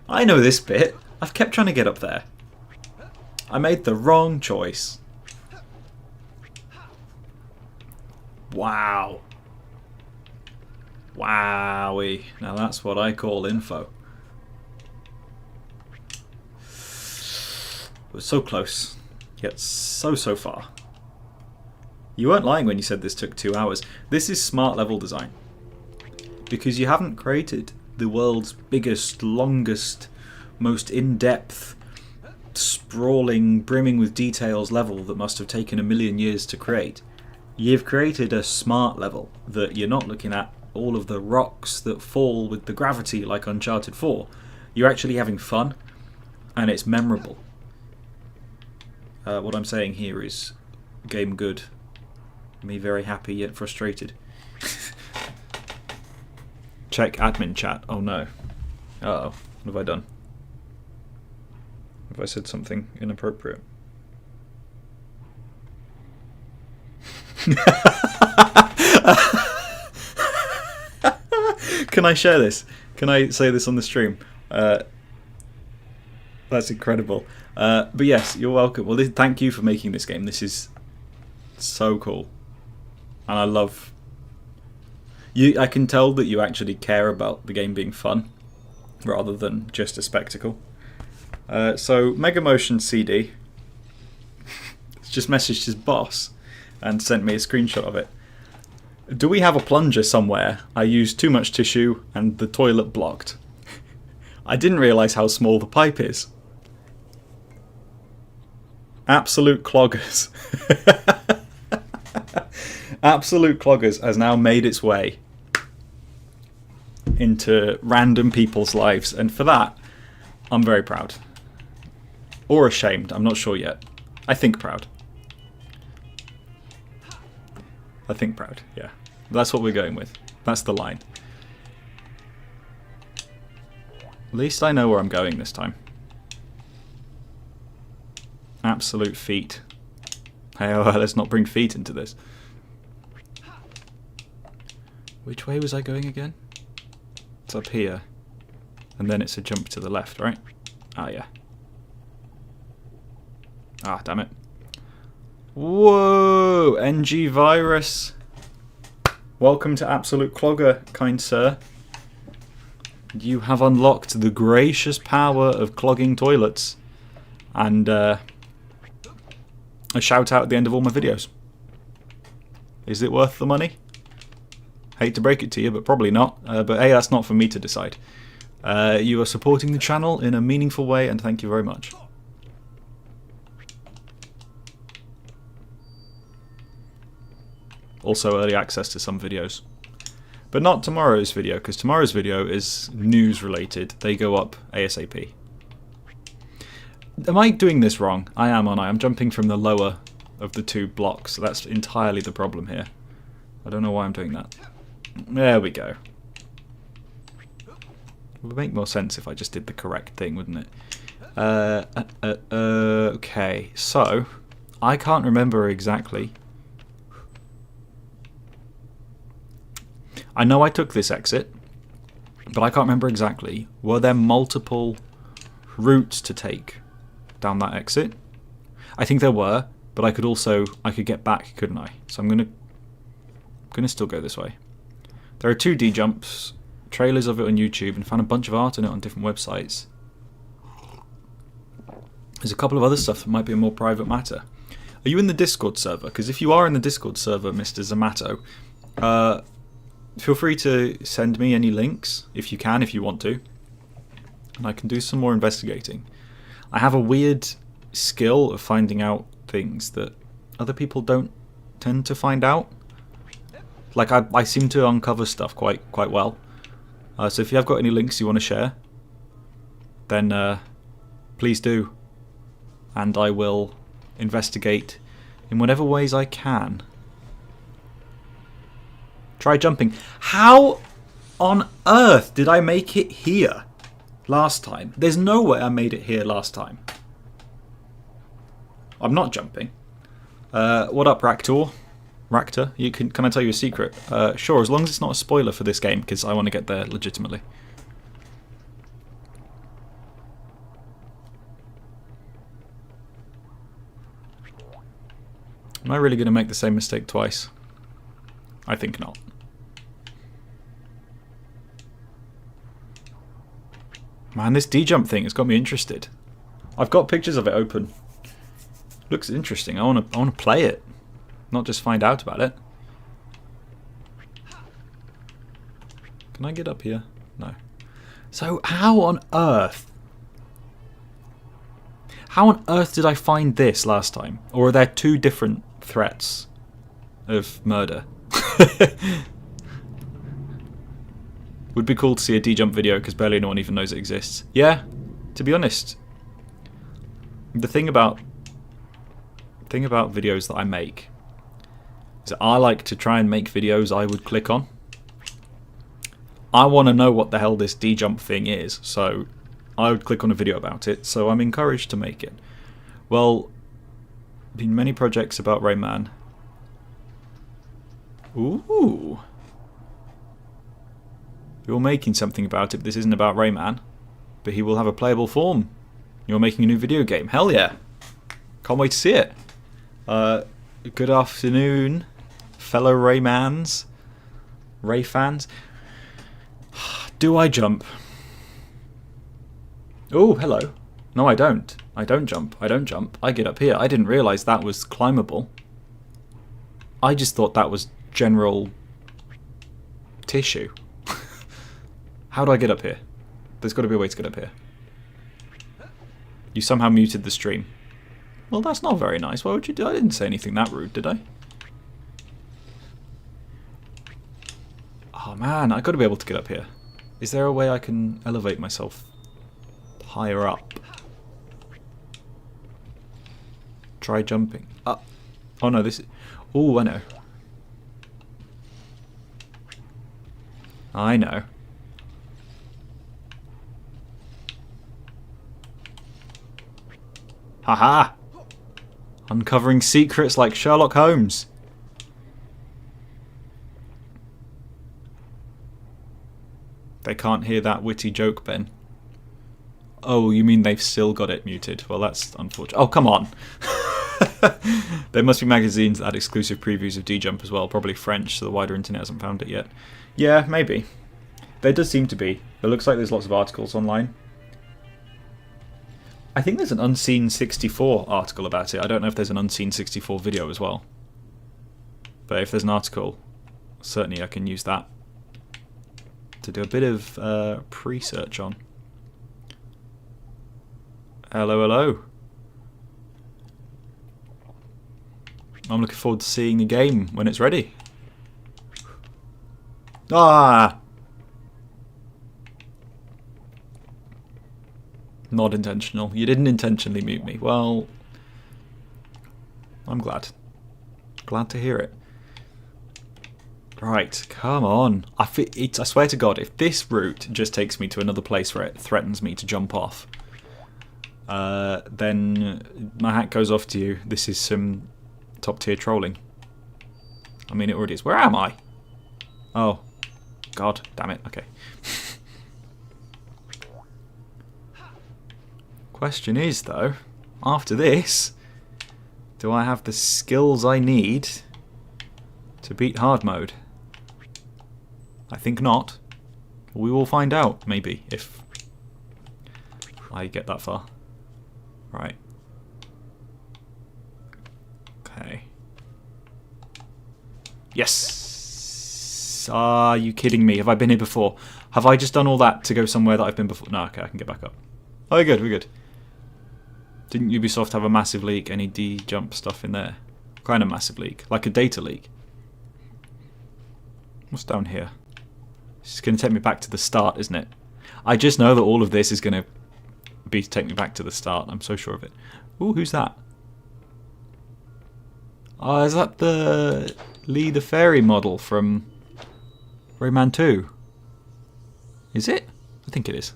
I know this bit. I've kept trying to get up there. I made the wrong choice. Wow. Wowie. Now that's what I call info. It was so close, yet so far. You weren't lying when you said this took 2 hours. This is smart level design. Because you haven't created the world's biggest, longest, most in-depth, sprawling, brimming with details level that must have taken 1,000,000 years to create. You've created a smart level that you're not looking at all of the rocks that fall with the gravity like Uncharted 4. You're actually having fun, and it's memorable. What I'm saying here is game good. Me very happy yet frustrated. Check admin chat. Oh no. Uh-oh. What have I done? Have I said something inappropriate? Can I share this? Can I say this on the stream? That's incredible. But yes, you're welcome. Well, thank you for making this game. This is so cool. And I love... I can tell that you actually care about the game being fun, rather than just a spectacle. So, Mega Motion CD just messaged his boss and sent me a screenshot of it. Do we have a plunger somewhere? I used too much tissue and the toilet blocked. I didn't realise how small the pipe is. Absolute Cloggers. Absolute Cloggers has now made its way into random people's lives, and for that, I'm very proud. Or ashamed, I'm not sure yet. I think proud. I think proud, yeah. That's what we're going with. That's the line. At least I know where I'm going this time. Absolute feet. Hey, let's not bring feet into this. Which way was I going again? It's up here. And then it's a jump to the left, right? Ah, yeah. Ah, damn it. Whoa! NG Virus. Welcome to Absolute Clogger, kind sir. You have unlocked the gracious power of clogging toilets. And a shout out at the end of all my videos. Is it worth the money? Hate to break it to you, but probably not. But hey, that's not for me to decide. You are supporting the channel in a meaningful way, and thank you very much. Also early access to some videos. But not tomorrow's video, because tomorrow's video is news related. They go up ASAP. Am I doing this wrong? I am, aren't I? I'm jumping from the lower of the two blocks. So that's entirely the problem here. I don't know why I'm doing that. There we go. It would make more sense if I just did the correct thing, wouldn't it? Okay, so I can't remember exactly. I know I took this exit, but I can't remember exactly. Were there multiple routes to take down that exit? I think there were, but I could get back, couldn't I? So I'm gonna still go this way. There are 2D jumps, trailers of it on YouTube, and found a bunch of art on it on different websites. There's a couple of other stuff that might be a more private matter. Are you in the Discord server? Because if you are in the Discord server, Mr. Zamato, feel free to send me any links, if you can, if you want to. And I can do some more investigating. I have a weird skill of finding out things that other people don't tend to find out. Like, I seem to uncover stuff quite well. So if you have got any links you want to share, then please do. And I will investigate in whatever ways I can. Try jumping. How on earth did I make it here last time? There's no way I made it here last time. I'm not jumping. What up, Raktor? Raktor, can I tell you a secret? Sure, as long as it's not a spoiler for this game, because I want to get there legitimately. Am I really going to make the same mistake twice? I think not. Man, this D-jump thing has got me interested. I've got pictures of it open. Looks interesting. I want to play it, not just find out about it. Can I get up here? No. So how on earth did I find this last time? Or are there two different threats of murder? Would be cool to see a D-jump video because barely anyone even knows it exists. Yeah, to be honest, the thing about videos that I make is that I like to try and make videos I would click on. I want to know what the hell this D-jump thing is, so I would click on a video about it, so I'm encouraged to make it. Well, been many projects about Rayman. Ooh. You're making something about it, but this isn't about Rayman. But he will have a playable form. You're making a new video game. Hell yeah. Can't wait to see it. Good afternoon, fellow Raymans. Ray fans. Do I jump? Oh, hello. No, I don't. I don't jump. I don't jump. I get up here. I didn't realise that was climbable. I just thought that was general tissue. How do I get up here? There's got to be a way to get up here. You somehow muted the stream. Well, that's not very nice. Why would you do? I didn't say anything that rude, did I? Oh man, I got to be able to get up here. Is there a way I can elevate myself higher up? Try jumping. Oh no, this is... Oh, I know. I know. Haha! Uncovering secrets like Sherlock Holmes. They can't hear that witty joke, Ben. Oh, you mean they've still got it muted? Well, that's unfortunate. Oh, come on! There must be magazines that had exclusive previews of D-Jump as well, probably French, so the wider internet hasn't found it yet. Yeah, maybe. There does seem to be. It looks like there's lots of articles online. I think there's an Unseen 64 article about it. I don't know if there's an Unseen 64 video as well. But if there's an article, certainly I can use that to do a bit of pre-search on. Hello, hello. I'm looking forward to seeing the game when it's ready. Ah! Not intentional. You didn't intentionally mute me. Well, I'm glad. Glad to hear it. Right, come on. I swear to God, if this route just takes me to another place where it threatens me to jump off, then my hat goes off to you. This is some top tier trolling. I mean, it already is. Where am I? Oh, God, damn it. Okay. Question is, though, after this, do I have the skills I need to beat hard mode? I think not. We will find out, maybe, if I get that far. Right. Okay. Yes! Are you kidding me? Have I been here before? Have I just done all that to go somewhere that I've been before? No, okay, I can get back up. Oh, we're good, we're good. Didn't Ubisoft have a massive leak? Any D-jump stuff in there? Kind of massive leak. Like a data leak. What's down here? It's going to take me back to the start, isn't it? I just know that all of this is going to take me back to the start. I'm so sure of it. Ooh, who's that? Oh, is that the Lee the Fairy model from Rayman 2? Is it? I think it is.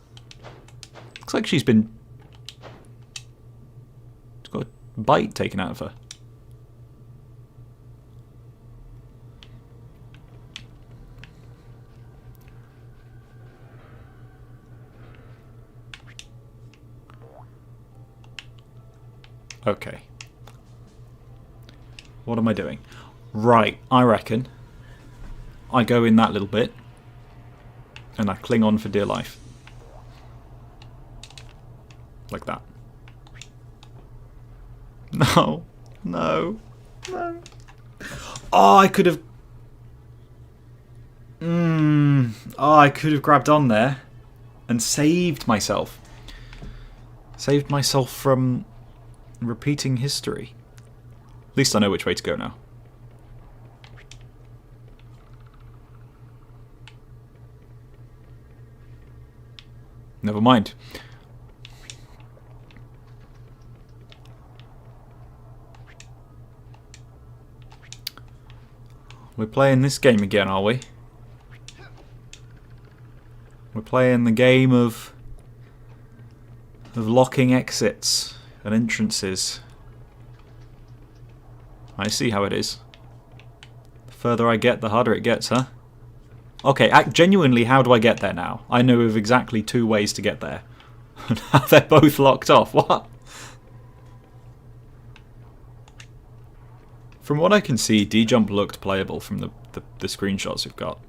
Looks like she's got a bite taken out of her. Okay. What am I doing? Right, I reckon I go in that little bit and I cling on for dear life. Like that. No. No. No. Oh, I could have... Oh, I could have grabbed on there and saved myself. Saved myself from repeating history. At least I know which way to go now. Never mind. We're playing this game again, are we? We're playing the game of locking exits and entrances. I see how it is. The further I get, the harder it gets, huh? Okay, genuinely, how do I get there now? I know of exactly 2 ways to get there. Now they're both locked off. What? From what I can see, D-Jump looked playable from the screenshots we've got.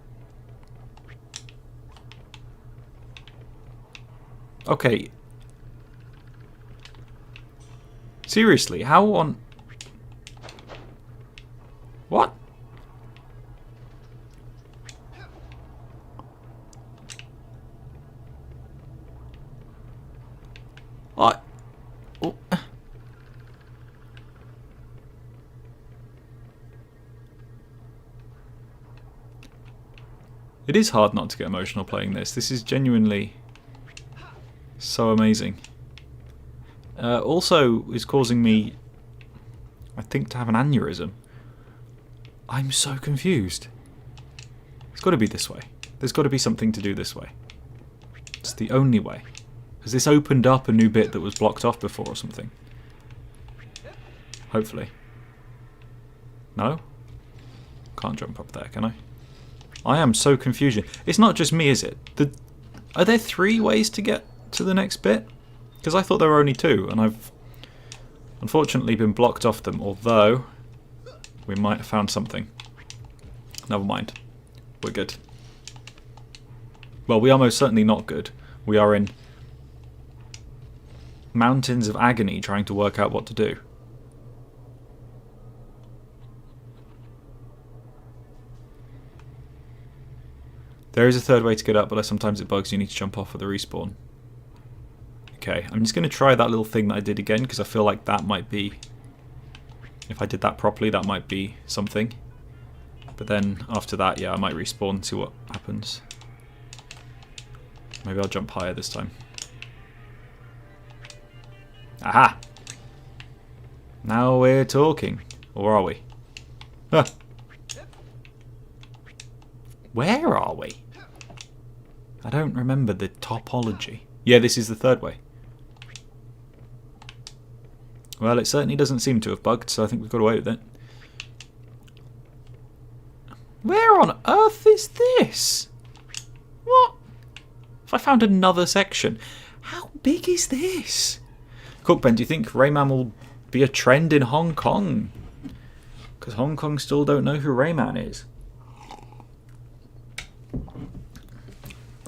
Okay. Seriously, how on... What? What? Oh. It is hard not to get emotional playing this. This is genuinely so amazing. Also is causing me, I think, to have an aneurysm. I'm so confused. It's got to be this way. There's got to be something to do this way. It's the only way. Has this opened up a new bit that was blocked off before or something? Hopefully. No? Can't jump up there, can I? I am so confused. It's not just me, is it? Are there 3 ways to get to the next bit? Because I thought there were only 2, and I've unfortunately been blocked off them, although we might have found something. Never mind. We're good. Well, we are most certainly not good. We are in mountains of agony trying to work out what to do. There is a 3rd way to get up, but sometimes it bugs. You need to jump off for the respawn. Okay, I'm just going to try that little thing that I did again, because I feel like that might be... If I did that properly, that might be something. But then, after that, yeah, I might respawn and see what happens. Maybe I'll jump higher this time. Aha! Now we're talking. Or are we? Ah. Where are we? I don't remember the topology. Yeah, this is the third way. Well, it certainly doesn't seem to have bugged, so I think we've got away with it. Where on earth is this? What? Have I found another section? How big is this? Cookben, do you think Rayman will be a trend in Hong Kong? Because Hong Kong still don't know who Rayman is.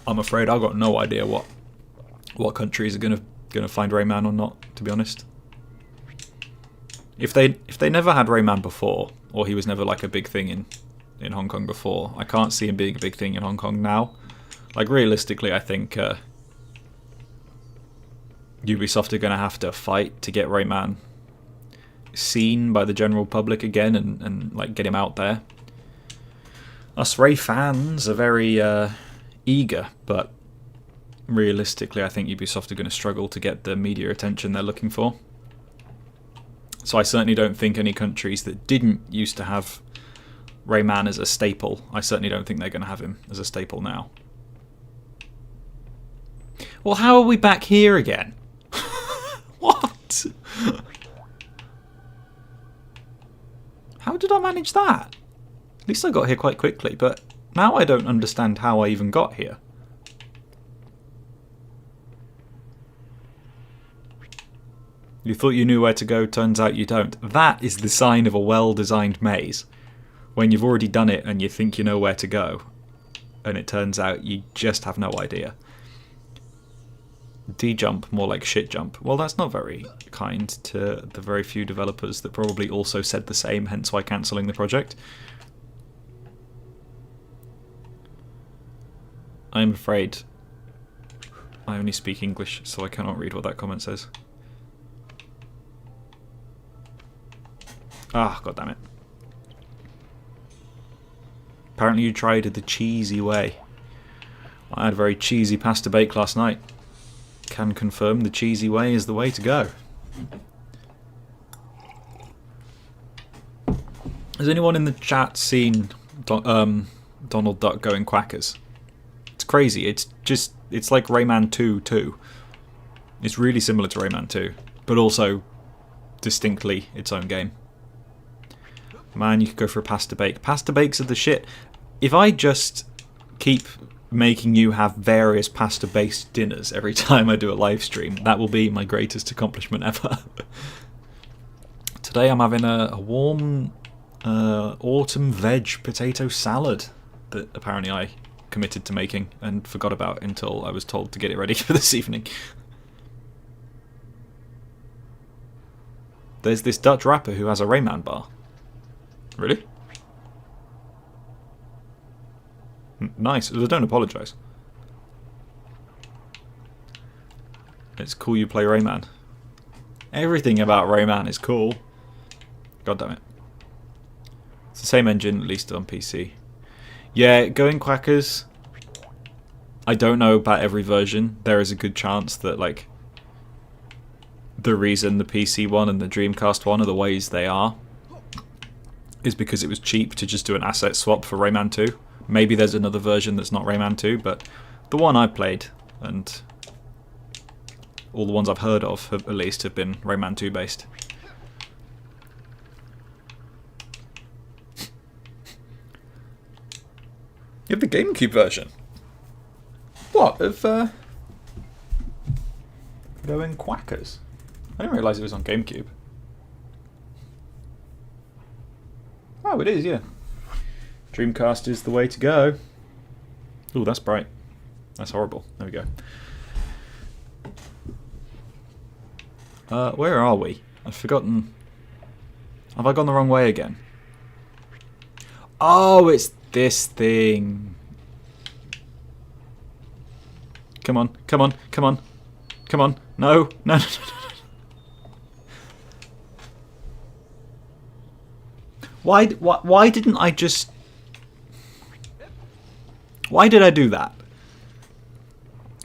I'm afraid I've got no idea what countries are gonna find Rayman or not, to be honest. If they never had Rayman before, or he was never like a big thing in Hong Kong before, I can't see him being a big thing in Hong Kong now. Like, realistically, I think Ubisoft are going to have to fight to get Rayman seen by the general public again and like get him out there. Us Ray fans are very eager, but realistically I think Ubisoft are going to struggle to get the media attention they're looking for. So I certainly don't think any countries that didn't used to have Rayman as a staple, I certainly don't think they're going to have him as a staple now. Well, how are we back here again? What? How did I manage that? At least I got here quite quickly, but now I don't understand how I even got here. You thought you knew where to go, turns out you don't. That is the sign of a well-designed maze. When you've already done it and you think you know where to go, and it turns out you just have no idea. D-jump, more like shit jump. Well, that's not very kind to the very few developers that probably also said the same, hence why cancelling the project. I'm afraid I only speak English, so I cannot read what that comment says. Ah, god damn it. Apparently you tried the cheesy way. I had a very cheesy pasta bake last night. Can confirm the cheesy way is the way to go. Has anyone in the chat seen Donald Duck going quackers? It's crazy. It's like Rayman 2 too. It's really similar to Rayman 2, but also distinctly its own game. Man, you could go for a pasta bake. Pasta bakes are the shit. If I just keep making you have various pasta-based dinners every time I do a live stream, that will be my greatest accomplishment ever. Today I'm having a warm autumn veg potato salad that apparently I committed to making and forgot about until I was told to get it ready for this evening. There's this Dutch rapper who has a Rayman bar. Really? Nice. I don't apologise. It's cool you play Rayman. Everything about Rayman is cool. God damn it. It's the same engine, at least on PC. Yeah, going quackers. I don't know about every version. There is a good chance that, like, the reason the PC one and the Dreamcast one are the ways they are is because it was cheap to just do an asset swap for Rayman 2. Maybe there's another version that's not Rayman 2, but the one I've played, and all the ones I've heard of, at least, have been Rayman 2 based. You have the GameCube version? What, of Going Quackers? I didn't realise it was on GameCube. Oh, it is, yeah. Dreamcast is the way to go. Ooh, that's bright. That's horrible. There we go. Where are we? I've forgotten. Have I gone the wrong way again? Oh, it's this thing. Come on, come on, come on. Come on. No, no, no, no, no. Why didn't I just... Why did I do that?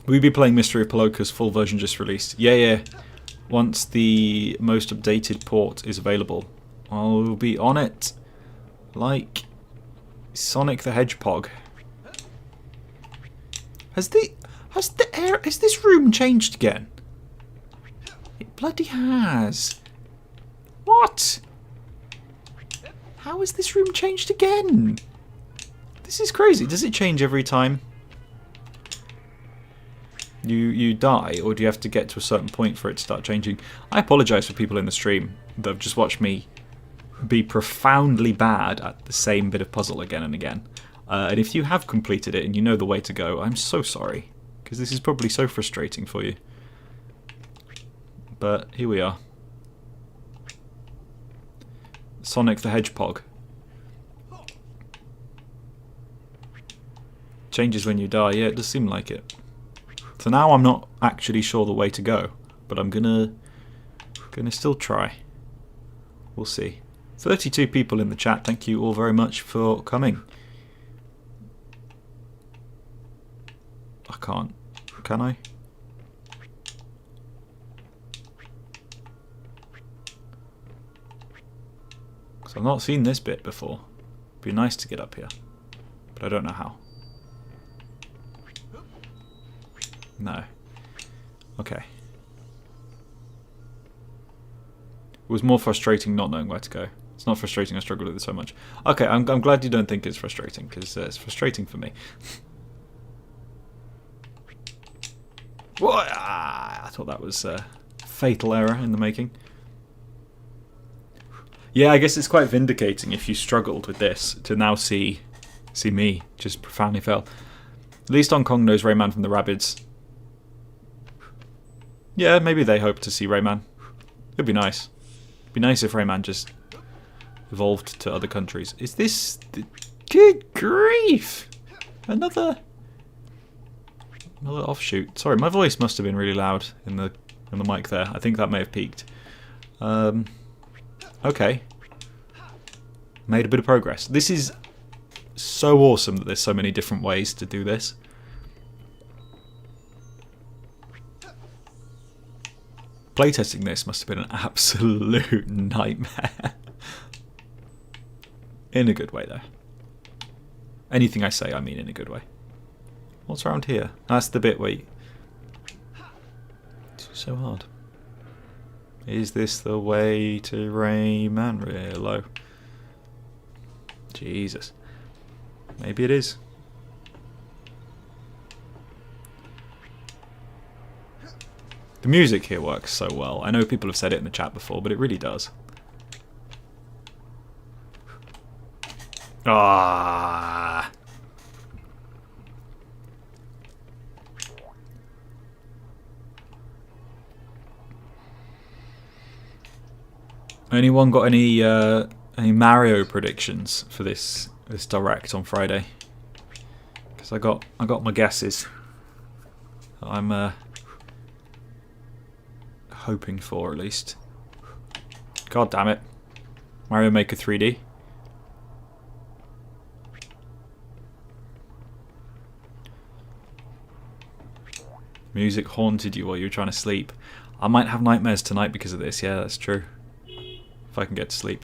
We'll be playing Mystery of Paloka's full version just released. Yeah, yeah. Once the most updated port is available I'll be on it. Like Sonic the Hedgehog. Has this room changed again? It bloody has. What? How has this room changed again? This is crazy. Does it change every time you die, or do you have to get to a certain point for it to start changing? I apologise for people in the stream that have just watched me be profoundly bad at the same bit of puzzle again and again. And if you have completed it and you know the way to go, I'm so sorry, because this is probably so frustrating for you. But here we are. Sonic the Hedgehog. Changes when you die. Yeah, it does seem like it. So now I'm not actually sure the way to go, but I'm gonna still try. We'll see. 32 people in the chat. Thank you all very much for coming. I can't. Can I? Because I've not seen this bit before. It'd be nice to get up here, but I don't know how. No. Okay. It was more frustrating not knowing where to go. It's not frustrating I struggled with it so much. Okay, I'm glad you don't think it's frustrating, because it's frustrating for me. What? I thought that was a fatal error in the making. Yeah, I guess it's quite vindicating if you struggled with this to now see me just profoundly fail. At least on Kong knows Rayman from the Rabbids. Yeah, maybe they hope to see Rayman. It'd be nice. It'd be nice if Rayman just evolved to other countries. Is this... Good grief! Another offshoot. Sorry, my voice must have been really loud in the mic there. I think that may have peaked. Okay. Made a bit of progress. This is so awesome that there's so many different ways to do this. Playtesting this must have been an absolute nightmare. In a good way, though. Anything I say, I mean in a good way. What's around here? That's the bit where you... It's so hard. Is this the way to Rayman? Real low. Jesus. Maybe it is. The music here works so well. I know people have said it in the chat before, but it really does. Ah. Anyone got any Mario predictions for this direct on Friday? Because I got my guesses. I'm hoping for, at least. God damn it. Mario Maker 3D. Music haunted you while you were trying to sleep. I might have nightmares tonight because of this. Yeah, that's true. If I can get to sleep.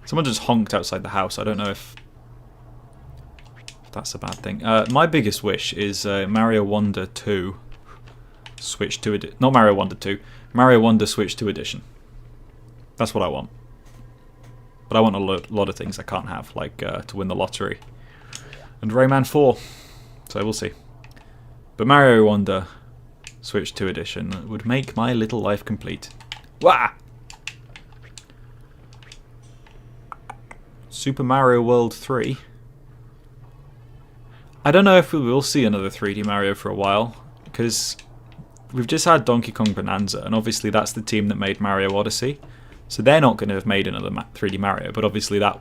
Someone just honked outside the house. I don't know if that's a bad thing. My biggest wish is Mario Wonder 2 Switch 2 edition. Not Mario Wonder 2. Mario Wonder Switch 2 edition. That's what I want. But I want a lot of things I can't have, like to win the lottery. And Rayman 4. So we'll see. But Mario Wonder Switch 2 edition would make my little life complete. Wah! Super Mario World 3. I don't know if we will see another 3D Mario for a while, because we've just had Donkey Kong Bonanza, and obviously that's the team that made Mario Odyssey, so they're not going to have made another 3D Mario, but obviously that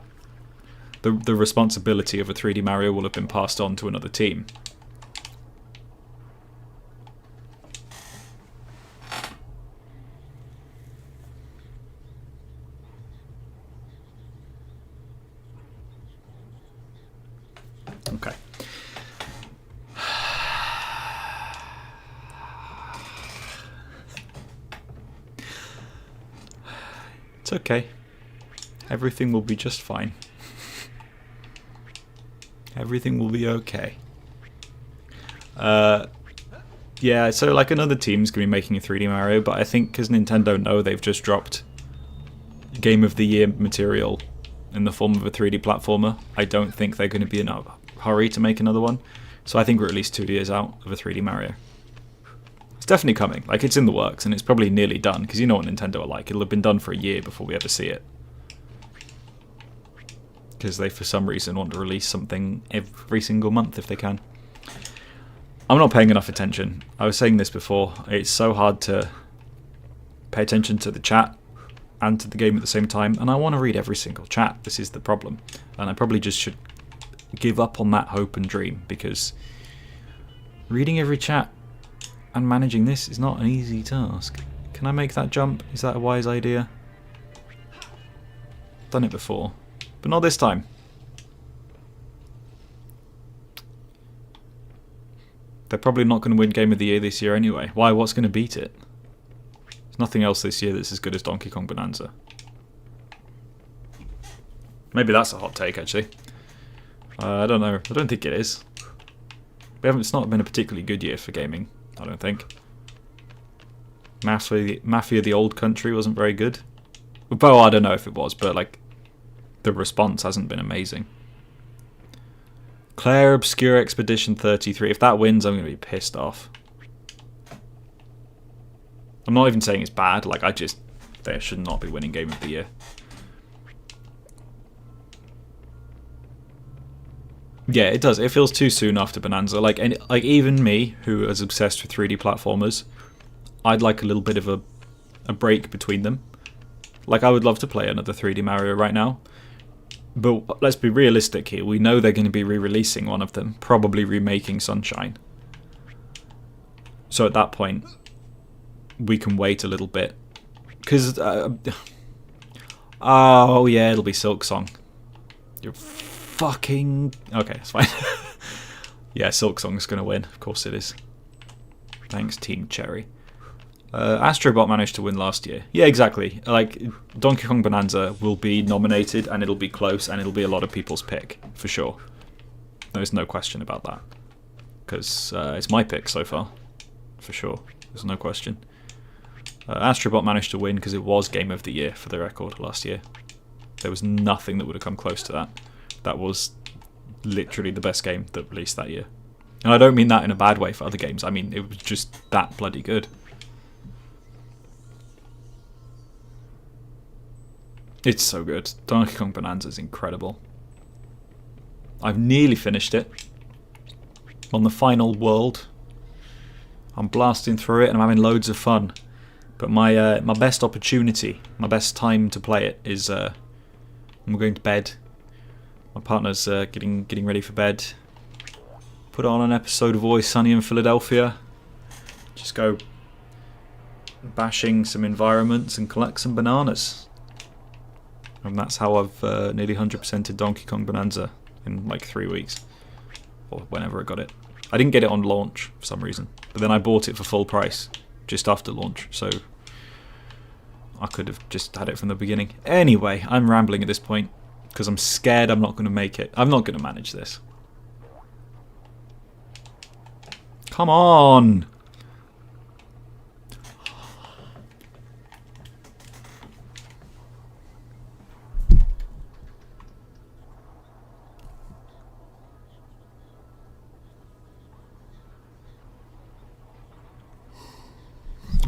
the responsibility of a 3D Mario will have been passed on to another team. Okay. It's okay. Everything will be just fine. Everything will be okay. Yeah, so like another team's going to be making a 3D Mario, but I think because Nintendo know they've just dropped Game of the Year material in the form of a 3D platformer, I don't think they're going to be in a hurry to make another one. So I think we're at least 2 years out of a 3D Mario. It's definitely coming. Like, it's in the works, and it's probably nearly done, because you know what Nintendo are like. It'll have been done for a year before we ever see it. Because they, for some reason, want to release something every single month if they can. I'm not paying enough attention. I was saying this before. It's so hard to pay attention to the chat and to the game at the same time, and I want to read every single chat. This is the problem. And I probably just should give up on that hope and dream, because reading every chat and managing this is not an easy task. Can I make that jump? Is that a wise idea? Done it before, but not this time. They're probably not going to win Game of the Year this year anyway. Why? What's going to beat it? There's nothing else this year that's as good as Donkey Kong Bonanza. Maybe that's a hot take, actually. I don't know. I don't think it is. It's not been a particularly good year for gaming, I don't think. Mafia the Old Country wasn't very good. Well, I don't know if it was, but like the response hasn't been amazing. Claire Obscure Expedition 33. If that wins, I'm going to be pissed off. I'm not even saying it's bad. Like, they should not be winning Game of the Year. Yeah, it does. It feels too soon after Bonanza. Like even me, who is obsessed with 3D platformers, I'd like a little bit of a break between them. Like, I would love to play another 3D Mario right now. But let's be realistic here. We know they're going to be re-releasing one of them, probably remaking Sunshine. So at that point, we can wait a little bit. Because, oh yeah, it'll be Silk Song. You're fucking... Okay, it's fine. Yeah, Silk Song's going to win. Of course it is. Thanks, Team Cherry. Astrobot managed to win last year. Yeah, exactly. Like, Donkey Kong Bonanza will be nominated, and it'll be close, and it'll be a lot of people's pick, for sure. There's no question about that. Because it's my pick so far, for sure. There's no question. Astrobot managed to win because it was Game of the Year, for the record, last year. There was nothing that would have come close to that. That was literally the best game that released that year. And I don't mean that in a bad way for other games. I mean, it was just that bloody good. It's so good. Donkey Kong Bonanza is incredible. I've nearly finished it. On the final world. I'm blasting through it and I'm having loads of fun. But my best opportunity, my best time to play it is I'm going to bed. My partner's getting ready for bed. Put on an episode of Always Sunny in Philadelphia. Just go bashing some environments and collect some bananas. And that's how I've nearly 100%ed Donkey Kong Bonanza in like 3 weeks. Or whenever I got it. I didn't get it on launch for some reason. But then I bought it for full price just after launch. So I could have just had it from the beginning. Anyway, I'm rambling at this point. Because I'm scared I'm not going to make it. I'm not going to manage this. Come on!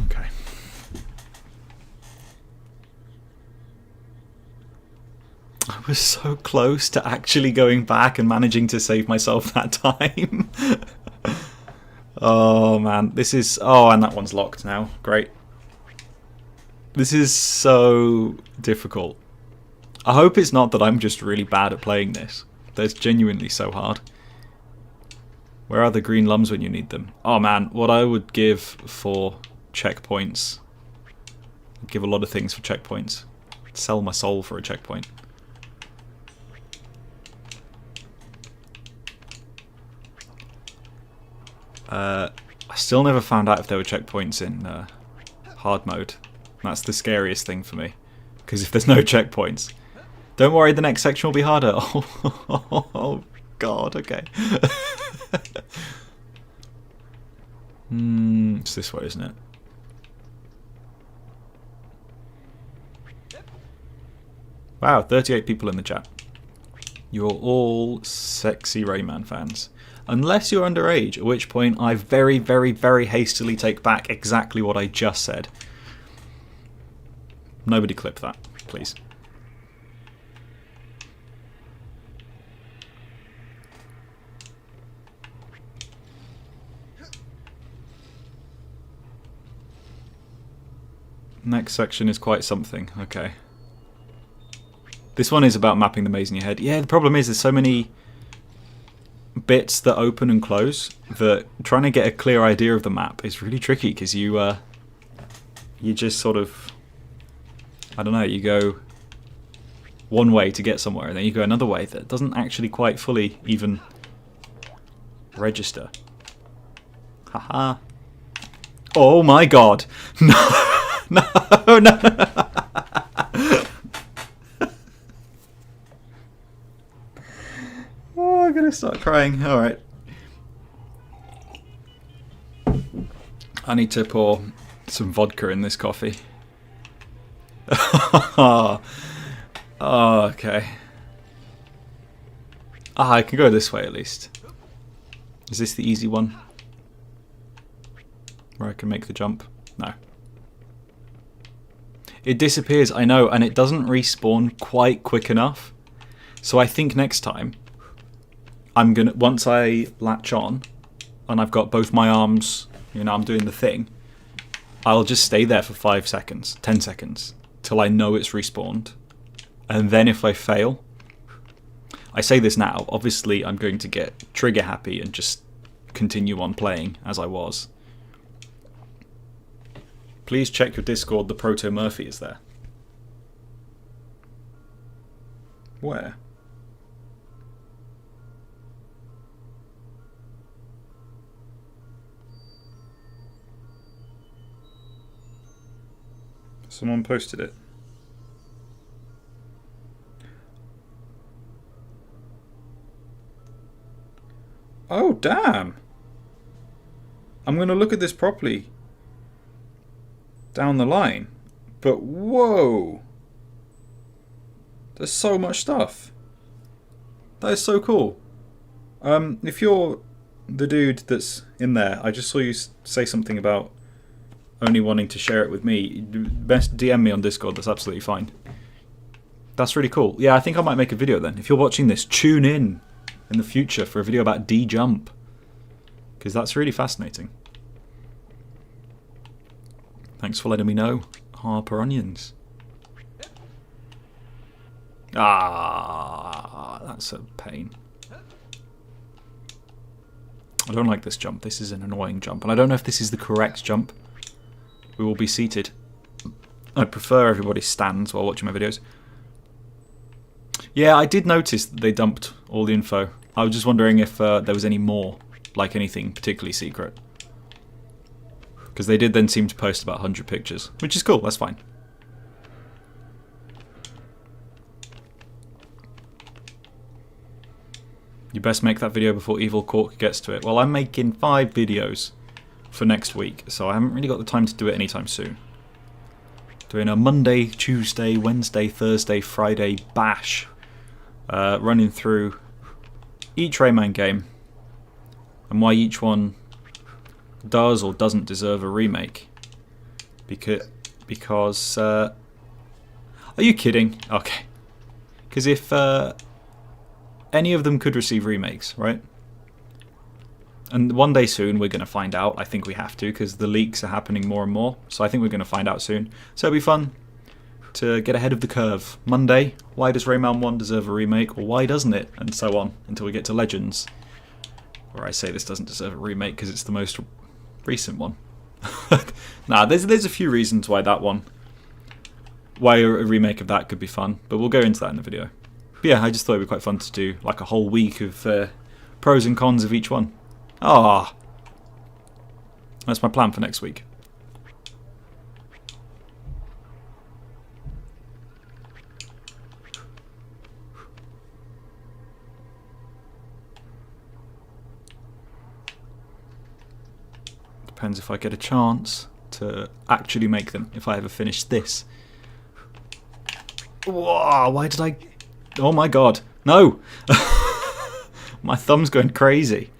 Okay. I was so close to actually going back and managing to save myself that time. Oh man, this is... Oh, and that one's locked now. Great. This is so difficult. I hope it's not that I'm just really bad at playing this. That's genuinely so hard. Where are the green lums when you need them? Oh man, what I would give for checkpoints. I'd give a lot of things for checkpoints. I'd sell my soul for a checkpoint. I still never found out if there were checkpoints in hard mode. That's the scariest thing for me. Because if there's no checkpoints, Don't worry, the next section will be harder. Oh God, okay. It's this way, isn't it? Wow, 38 people in the chat. You're all sexy Rayman fans. Unless you're underage, at which point I very, very, very hastily take back exactly what I just said. Nobody clip that, please. Next section is quite something. Okay. This one is about mapping the maze in your head. Yeah, the problem is there's so many bits that open and close that trying to get a clear idea of the map is really tricky because you just sort of, I don't know, you go one way to get somewhere and then you go another way that doesn't actually quite fully even register. Haha. Oh my God. No. No. Oh, I'm gonna start crying. Alright. I need to pour some vodka in this coffee. Oh, okay. I can go this way at least. Is this the easy one? Where I can make the jump? No. It disappears, I know, and it doesn't respawn quite quick enough. So I think next time, I'm gonna, once I latch on, and I've got both my arms, you know, I'm doing the thing, I'll just stay there for 5 seconds, 10 seconds, till I know it's respawned. And then if I fail, I say this now, obviously I'm going to get trigger happy and just continue on playing as I was. Please check your Discord, the Proto Murphy is there. Where? Someone posted it. Oh, damn! I'm going to look at this properly down the line. But whoa! There's so much stuff. That is so cool. If you're the dude that's in there, I just saw you say something about only wanting to share it with me. Best DM me on Discord, that's absolutely fine. That's really cool. Yeah, I think I might make a video then. If you're watching this, tune in the future for a video about D-Jump. Because that's really fascinating. Thanks for letting me know. Harper Onions. Ah, that's a pain. I don't like this jump. This is an annoying jump. And I don't know if this is the correct jump. We will be seated. I prefer everybody stands while watching my videos. Yeah, I did notice that they dumped all the info. I was just wondering if there was any more, like anything particularly secret. Because they did then seem to post about 100 pictures, which is cool, that's fine. You best make that video before Evil Cork gets to it. Well, I'm making 5 videos for next week, so I haven't really got the time to do it anytime soon. Doing a Monday, Tuesday, Wednesday, Thursday, Friday bash. Running through each Rayman game and why each one does or doesn't deserve a remake. Because are you kidding? Okay. Because if any of them could receive remakes, right? And one day soon we're going to find out. I think we have to because the leaks are happening more and more. So I think we're going to find out soon. So it'll be fun to get ahead of the curve. Monday, why does Rayman 1 deserve a remake? Or why doesn't it? And so on until we get to Legends. Where I say this doesn't deserve a remake because it's the most recent one. Nah, there's a few reasons why that one, why a remake of that could be fun. But we'll go into that in the video. But yeah, I just thought it'd be quite fun to do like a whole week of pros and cons of each one. Ah, that's my plan for next week. depends if I get a chance to actually make them, if I ever finish this. Whoa, why did I... Oh my god. No! My thumb's going crazy.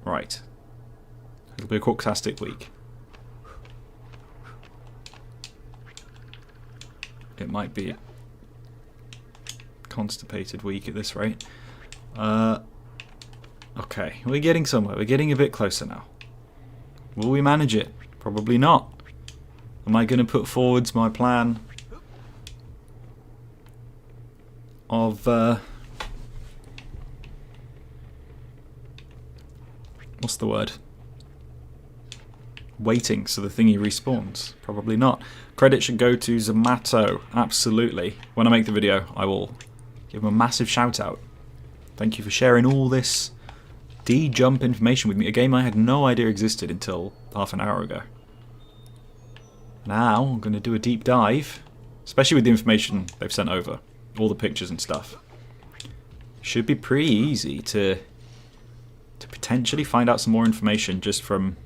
Right. It'll be a Quacktastic week. It might be a constipated week at this rate. Okay, we're getting somewhere. We're getting a bit closer now. Will we manage it? Probably not. Am I going to put forwards my plan of what's the word? Waiting so the thingy respawns? Probably not. Credit should go to Zamato. Absolutely. When I make the video, I will give him a massive shout out. Thank you for sharing all this D-Jump information with me. A game I had no idea existed until half an hour ago. Now I'm going to do a deep dive, especially with the information they've sent over, all the pictures and stuff. Should be pretty easy to potentially find out some more information just from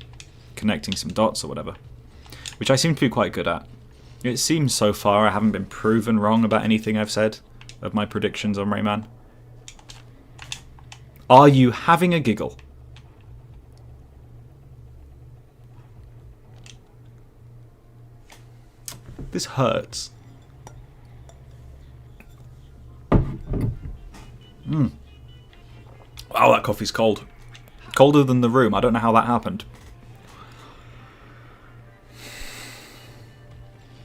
connecting some dots or whatever, which I seem to be quite good at. It seems so far I haven't been proven wrong about anything I've said of my predictions on Rayman. Are you having a giggle? This hurts. Wow, that coffee's cold. Colder than the room. I don't know how that happened.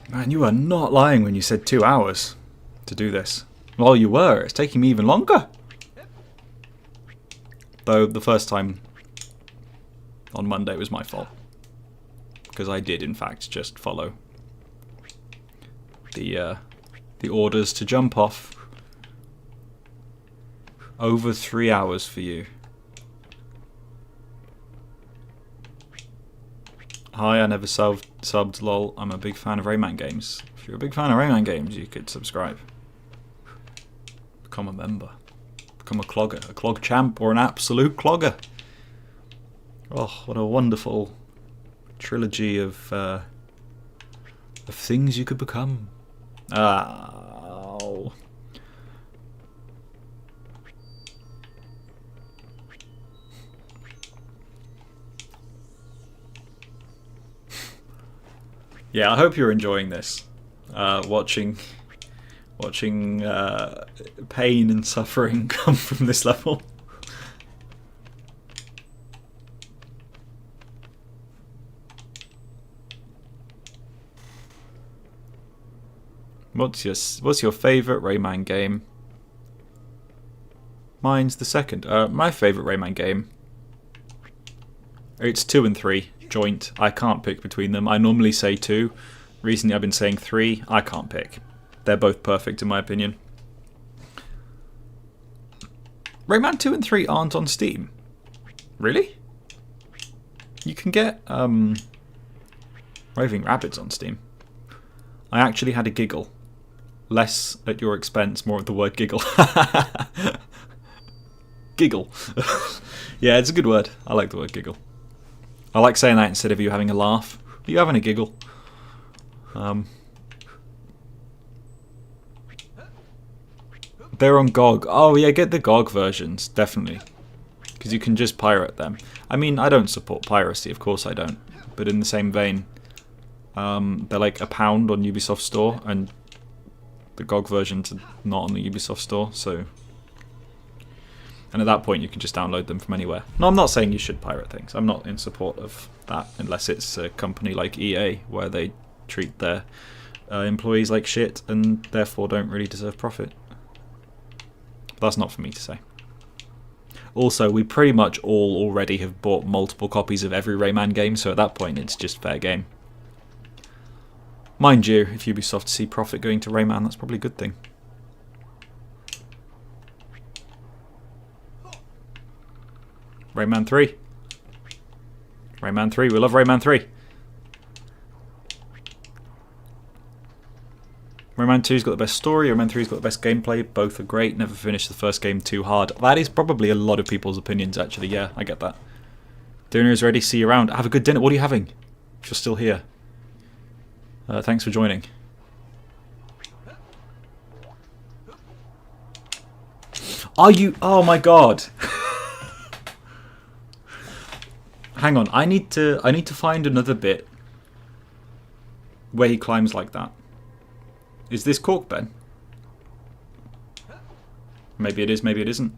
Man, you are not lying when you said 2 hours to do this. Well, you were. It's taking me even longer. Though the first time on Monday was my fault. Because I did, in fact, just follow the orders to jump off. Over 3 hours for you. Hi, I never subbed, lol. I'm a big fan of Rayman games. If you're a big fan of Rayman games, you could subscribe. Become a member. Become a clogger. A clog champ or an absolute clogger. Oh, what a wonderful trilogy of things you could become. Oh. Yeah, I hope you're enjoying this. Watching pain and suffering come from this level. What's your favourite Rayman game? Mine's the second. My favourite Rayman game. It's 2 and 3. Joint. I can't pick between them. I normally say 2. Recently I've been saying 3. I can't pick. They're both perfect in my opinion. Rayman 2 and 3 aren't on Steam. Really? You can get Raving Rabbids on Steam. I actually had a giggle. Less at your expense, more at the word giggle. Giggle. Yeah, it's a good word. I like the word giggle. I like saying that instead of you having a laugh. You having a giggle. They're on GOG. Oh yeah, get the GOG versions, definitely. Because you can just pirate them. I mean, I don't support piracy, of course I don't. But in the same vein, they're like £1 on Ubisoft Store, and the GOG versions are not on the Ubisoft Store, so... And at that point you can just download them from anywhere. No, I'm not saying you should pirate things. I'm not in support of that, unless it's a company like EA, where they treat their employees like shit, and therefore don't really deserve profit. That's not for me to say. Also, we pretty much all already have bought multiple copies of every Rayman game, so at that point it's just fair game. Mind you, if Ubisoft see profit going to Rayman, that's probably a good thing. Rayman 3. Rayman 3, we love Rayman 3. Rayman 2's got the best story, Rayman 3's got the best gameplay. Both are great. Never finished the first game too hard. That is probably a lot of people's opinions, actually. Yeah, I get that. Dinner is ready. See you around. Have a good dinner. What are you having? If you're still here. Thanks for joining. Are you... Oh my god. Hang on. I need to find another bit where he climbs like that. Is this cork Ben? Maybe it is, maybe it isn't.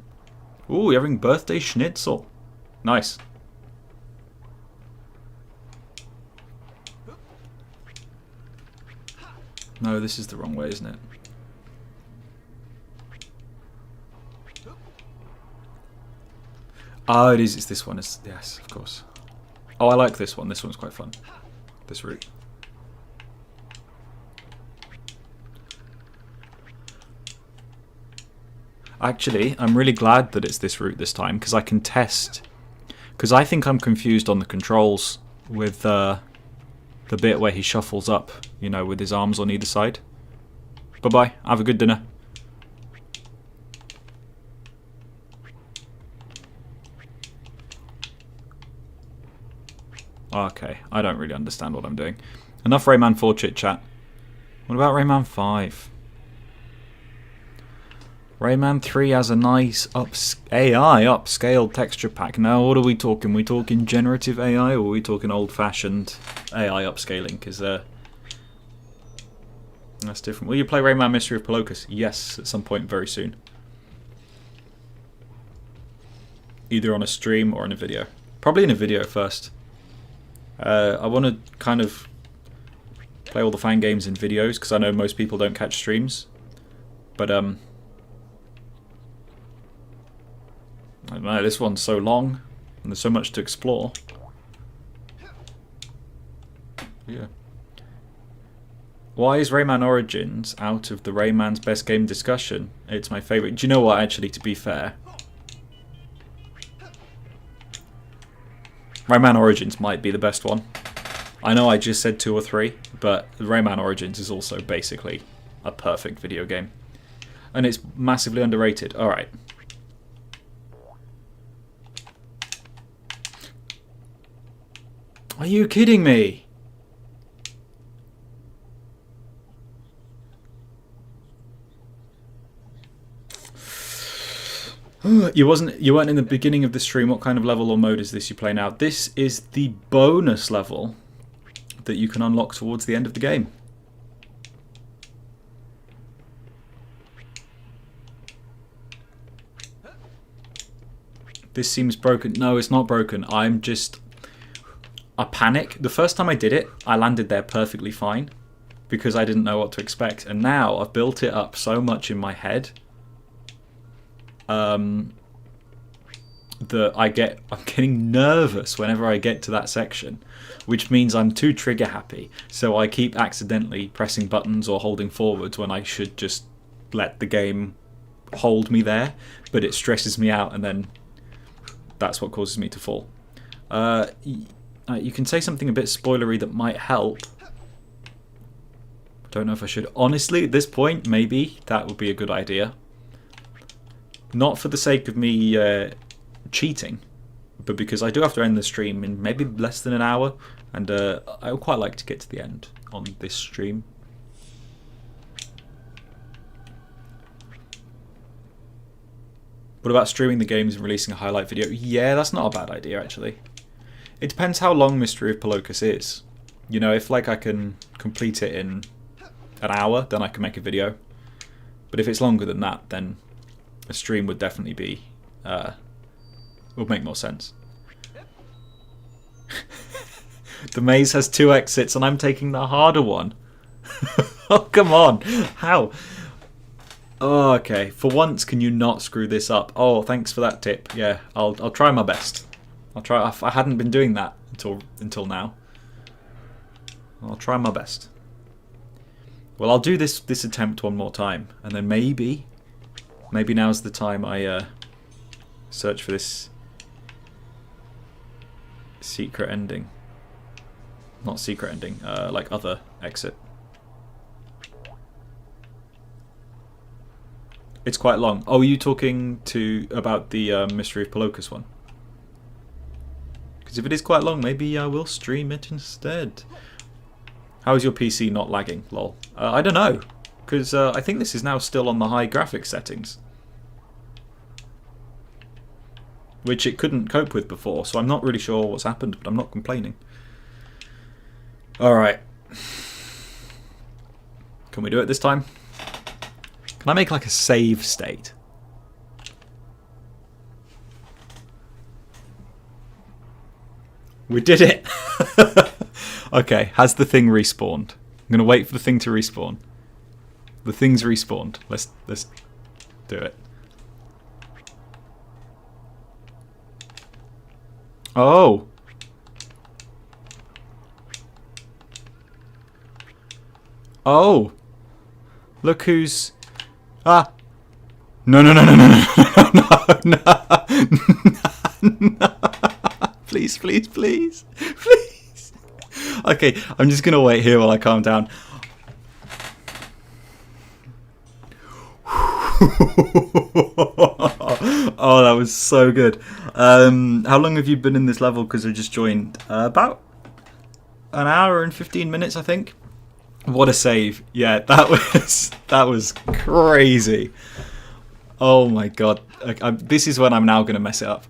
Ooh, you're having birthday schnitzel. Nice. No, this is the wrong way, isn't it? Oh, it is. It's this one. Yes, of course. Oh, I like this one. This one's quite fun. This route. Actually, I'm really glad that it's this route this time, because I can test. Because I think I'm confused on the controls with the bit where he shuffles up, you know, with his arms on either side. Bye-bye. Have a good dinner. Okay, I don't really understand what I'm doing. Enough Rayman 4 chit-chat. What about Rayman 5? Rayman 3 has a nice AI upscaled texture pack. Now, what are we talking? We talking generative AI, or are we talking old-fashioned AI upscaling? Because that's different. Will you play Rayman Mystery of Polokus? Yes, at some point very soon. Either on a stream or in a video. Probably in a video first. I want to kind of play all the fan games in videos, because I know most people don't catch streams. But, I don't know, this one's so long, and there's so much to explore. Yeah. Why is Rayman Origins out of the Rayman's best game discussion? It's my favourite. Do you know what, actually, to be fair? Rayman Origins might be the best one. I know I just said 2 or 3, but Rayman Origins is also basically a perfect video game. And it's massively underrated. Alright. Are you kidding me? You weren't in the beginning of the stream. What kind of level or mode is this you play now? This is the bonus level that you can unlock towards the end of the game. This seems broken. No, it's not broken. I'm just... I panic. The first time I did it, I landed there perfectly fine because I didn't know what to expect. And now I've built it up so much in my head that I'm getting nervous whenever I get to that section, which means I'm too trigger happy. So I keep accidentally pressing buttons or holding forwards when I should just let the game hold me there. But it stresses me out, and then that's what causes me to fall. You can say something a bit spoilery that might help. I don't know if I should. Honestly, at this point, maybe that would be a good idea. Not for the sake of me cheating, but because I do have to end the stream in maybe less than an hour, and I would quite like to get to the end on this stream. What about streaming the games and releasing a highlight video? Yeah, that's not a bad idea, actually. It depends how long Mystery of Polokus is. You know, if like I can complete it in an hour, then I can make a video. But if it's longer than that, then a stream would definitely be would make more sense. The maze has 2 exits and I'm taking the harder one. Oh, come on. How? Oh, okay. For once, can you not screw this up? Oh, thanks for that tip. Yeah, I'll try my best. I'll try. I hadn't been doing that until now. I'll try my best. Well, I'll do this attempt one more time, and then maybe now's the time I search for this secret ending. Not secret ending, like other exit. It's quite long. Oh, are you talking about the Mystery of Polokus one? Because if it is quite long, maybe I will stream it instead. How is your PC not lagging? Lol. I don't know. Because I think this is now still on the high graphics settings. Which it couldn't cope with before, so I'm not really sure what's happened, but I'm not complaining. Alright. Can we do it this time? Can I make like a save state? We did it! Okay, has the thing respawned? I'm gonna wait for the thing to respawn. The thing's respawned. Let's do it. Oh! Oh! Look who's... Ah! No, no, no, no, no, no, no, no, no. Please, please, please, please. Okay, I'm just gonna wait here while I calm down. Oh, that was so good. How long have you been in this level? Because I just joined about an hour and 15 minutes, I think. What a save! Yeah, that was crazy. Oh my god! This is when I'm now going to mess it up.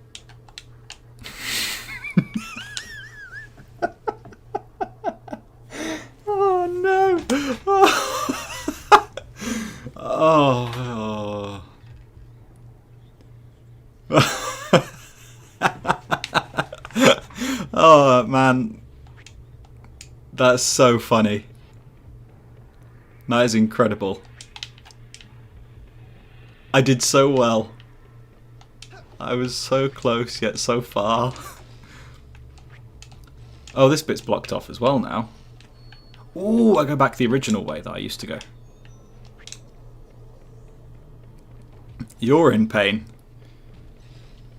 Oh no! Oh. Oh man, that's so funny. That is incredible. I did so well. I was so close yet so far. Oh, this bit's blocked off as well now. Ooh, I go back the original way that I used to go. You're in pain.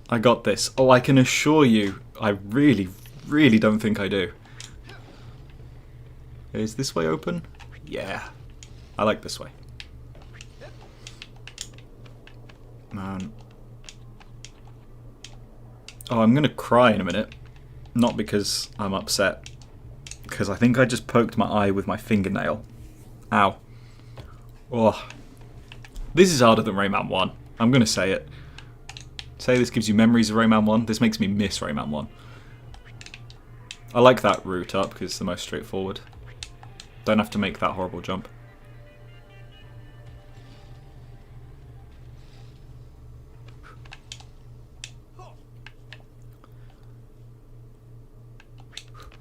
I got this. Oh, I can assure you, I really, really don't think I do. Is this way open? Yeah. I like this way. Man. Oh, I'm gonna cry in a minute. Not because I'm upset. Because I think I just poked my eye with my fingernail. Ow. Oh. This is harder than Rayman 1. I'm gonna say it. Say this gives you memories of Rayman 1. This makes me miss Rayman 1. I like that route up because it's the most straightforward. Don't have to make that horrible jump.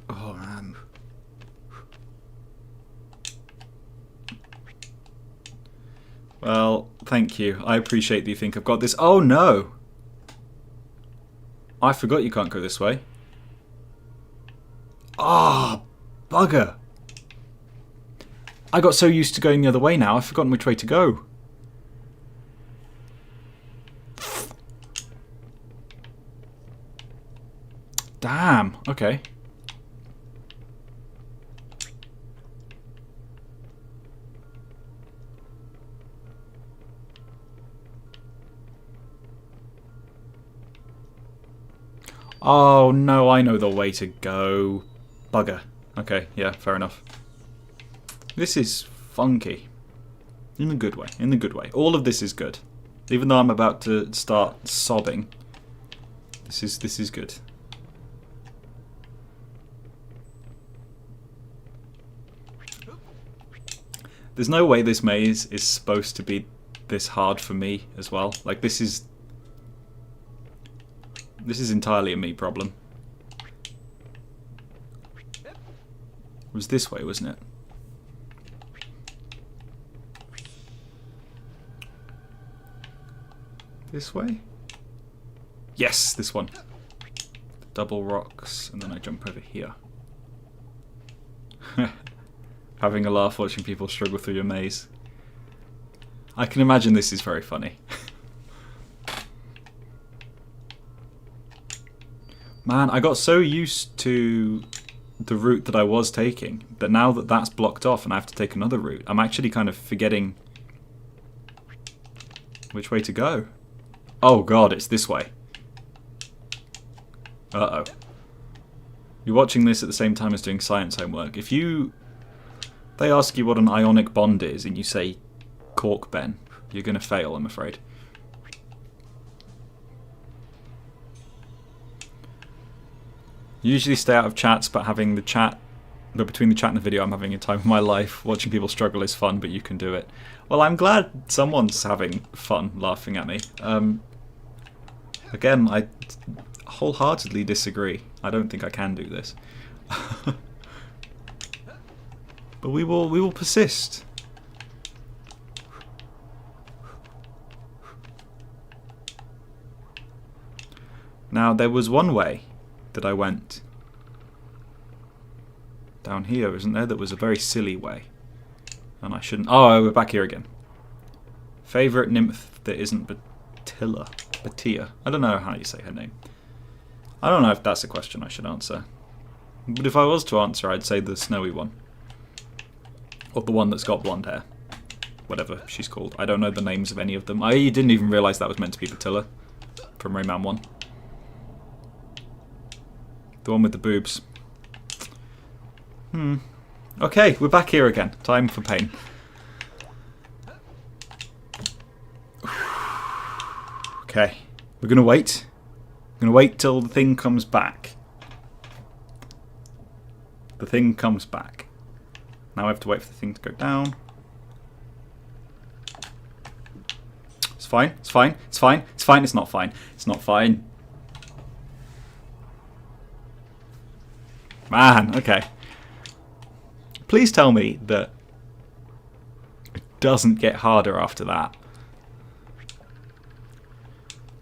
Oh man. Well, thank you. I appreciate that you think I've got this. Oh no! I forgot you can't go this way. Ah, oh, bugger! I got so used to going the other way now, I've forgotten which way to go. Damn, okay. Oh no, I know the way to go. Bugger. Okay, yeah, fair enough. This is funky. In a good way, in a good way. All of this is good. Even though I'm about to start sobbing. This is good. There's no way this maze is supposed to be this hard for me as well. Like this is entirely a me problem. It was this way, wasn't it? This way? Yes, this one. Double rocks, and then I jump over here. Having a laugh watching people struggle through your maze. I can imagine this is very funny. Man, I got so used to the route that I was taking that now that that's blocked off and I have to take another route, I'm actually kind of forgetting Which way to go? Oh god, it's this way. Uh-oh. You're watching this at the same time as doing science homework. If they ask you what an ionic bond is and you say cork Ben, you're going to fail, I'm afraid. Usually stay out of chats, but between the chat and the video, I'm having a time of my life. Watching people struggle is fun, but you can do it. Well, I'm glad someone's having fun laughing at me. Again, I wholeheartedly disagree. I don't think I can do this. But we will persist. Now, there was one way that I went down here, isn't there? That was a very silly way. And I shouldn't... Oh, we're back here again. Favourite nymph that isn't Batia. I don't know how you say her name. I don't know if that's a question I should answer. But if I was to answer, I'd say the snowy one. Or the one that's got blonde hair. Whatever she's called. I don't know the names of any of them. I didn't even realise that was meant to be Batilla from Rayman 1. The one with the boobs. Okay, we're back here again. Time for pain. Okay, we're gonna wait. We're gonna wait till the thing comes back. The thing comes back. Now I have to wait for the thing to go down. It's fine, it's fine, it's fine, it's fine, it's not fine. It's not fine. Man, okay. Please tell me that it doesn't get harder after that.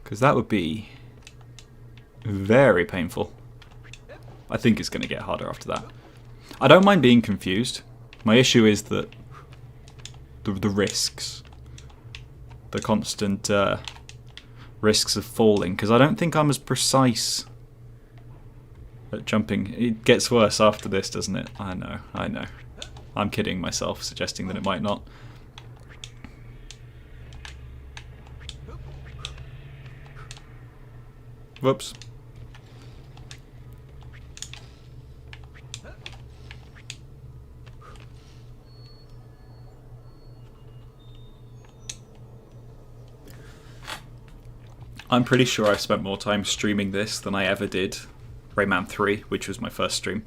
Because that would be very painful. I think it's going to get harder after that. I don't mind being confused. My issue is that the risks. The constant risks of falling. Because I don't think I'm as precise at jumping. It gets worse after this, doesn't it? I know, I know. I'm kidding myself, suggesting that it might not. Whoops. I'm pretty sure I've spent more time streaming this than I ever did Rayman 3, which was my first stream.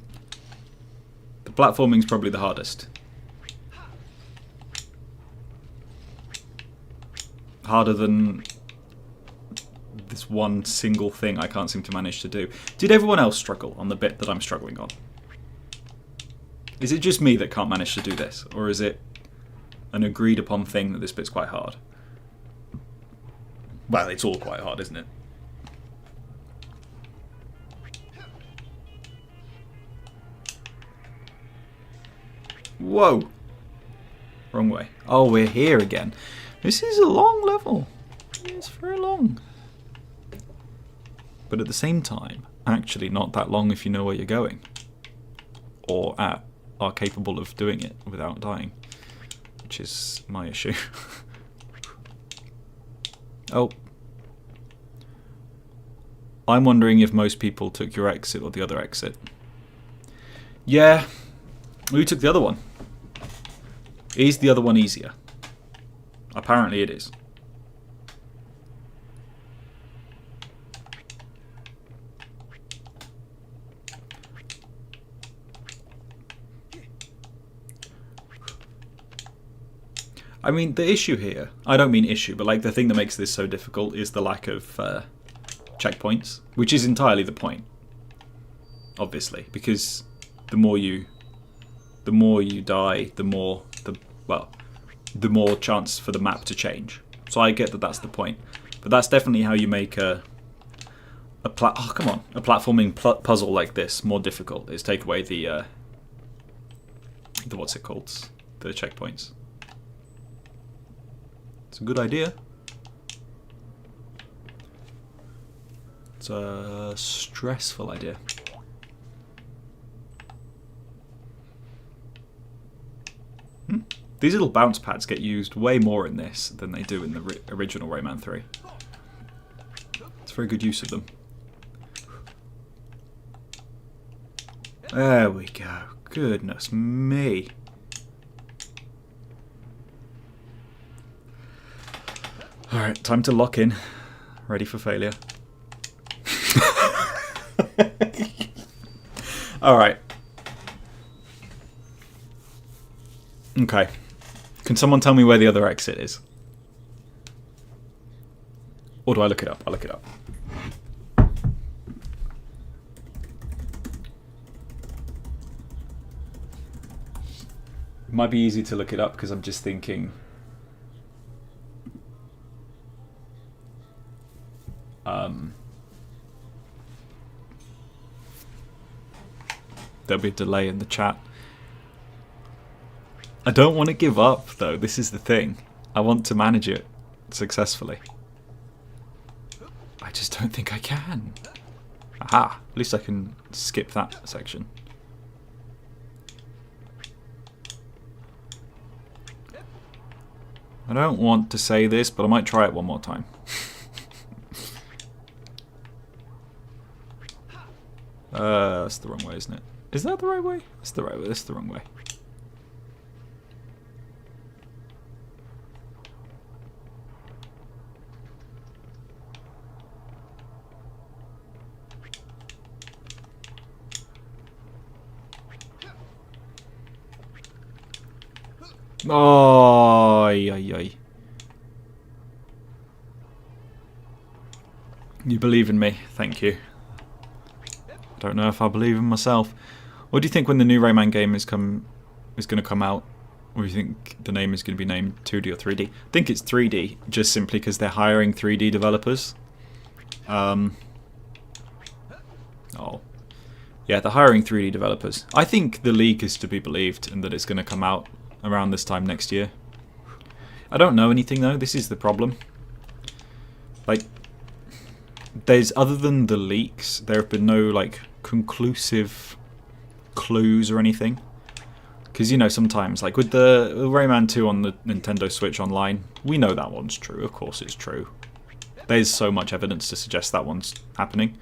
The platforming's probably the hardest. Harder than this one single thing I can't seem to manage to do. Did everyone else struggle on the bit that I'm struggling on? Is it just me that can't manage to do this? Or is it an agreed upon thing that this bit's quite hard? Well, it's all quite hard, isn't it? Whoa! Wrong way. Oh, we're here again. This is a long level. It's very long. But at the same time, actually not that long if you know where you're going. Or are capable of doing it without dying. Which is my issue. Oh. I'm wondering if most people took your exit or the other exit. Yeah. We took the other one. Is the other one easier? Apparently it is. I mean, the issue here, I don't mean issue, but like the thing that makes this so difficult is the lack of checkpoints, which is entirely the point, obviously, because the more you die, the more chance for the map to change. So I get that that's the point, but that's definitely how you make a platforming puzzle like this more difficult. Is take away the what's it called, the checkpoints. It's a good idea. It's a stressful idea. These little bounce pads get used way more in this than they do in the original Rayman 3. It's very good use of them. There we go. Goodness me. Alright, time to lock in. Ready for failure. Alright. Okay. Can someone tell me where the other exit is? Or do I look it up? I'll look it up. It might be easy to look it up because I'm just thinking... there'll be a delay in the chat. I don't want to give up, though. This is the thing. I want to manage it successfully. I just don't think I can. Aha! At least I can skip that section. I don't want to say this, but I might try it one more time. That's the wrong way, isn't it? Is that the right way? That's the right way. That's the wrong way. Oh, ay, ay, ay. You believe in me. Thank you. I don't know if I believe in myself. What do you think when the new Rayman game is going to come out? Or do you think the name is going to be named 2D or 3D? I think it's 3D, just simply because they're hiring 3D developers. Oh. Yeah, they're hiring 3D developers. I think the leak is to be believed and that it's going to come out around this time next year. I don't know anything though, this is the problem. Like, there's, other than the leaks, there have been no like conclusive clues or anything. Because, you know, sometimes, like with the Rayman 2 on the Nintendo Switch Online, we know that one's true, of course it's true. There's so much evidence to suggest that one's happening.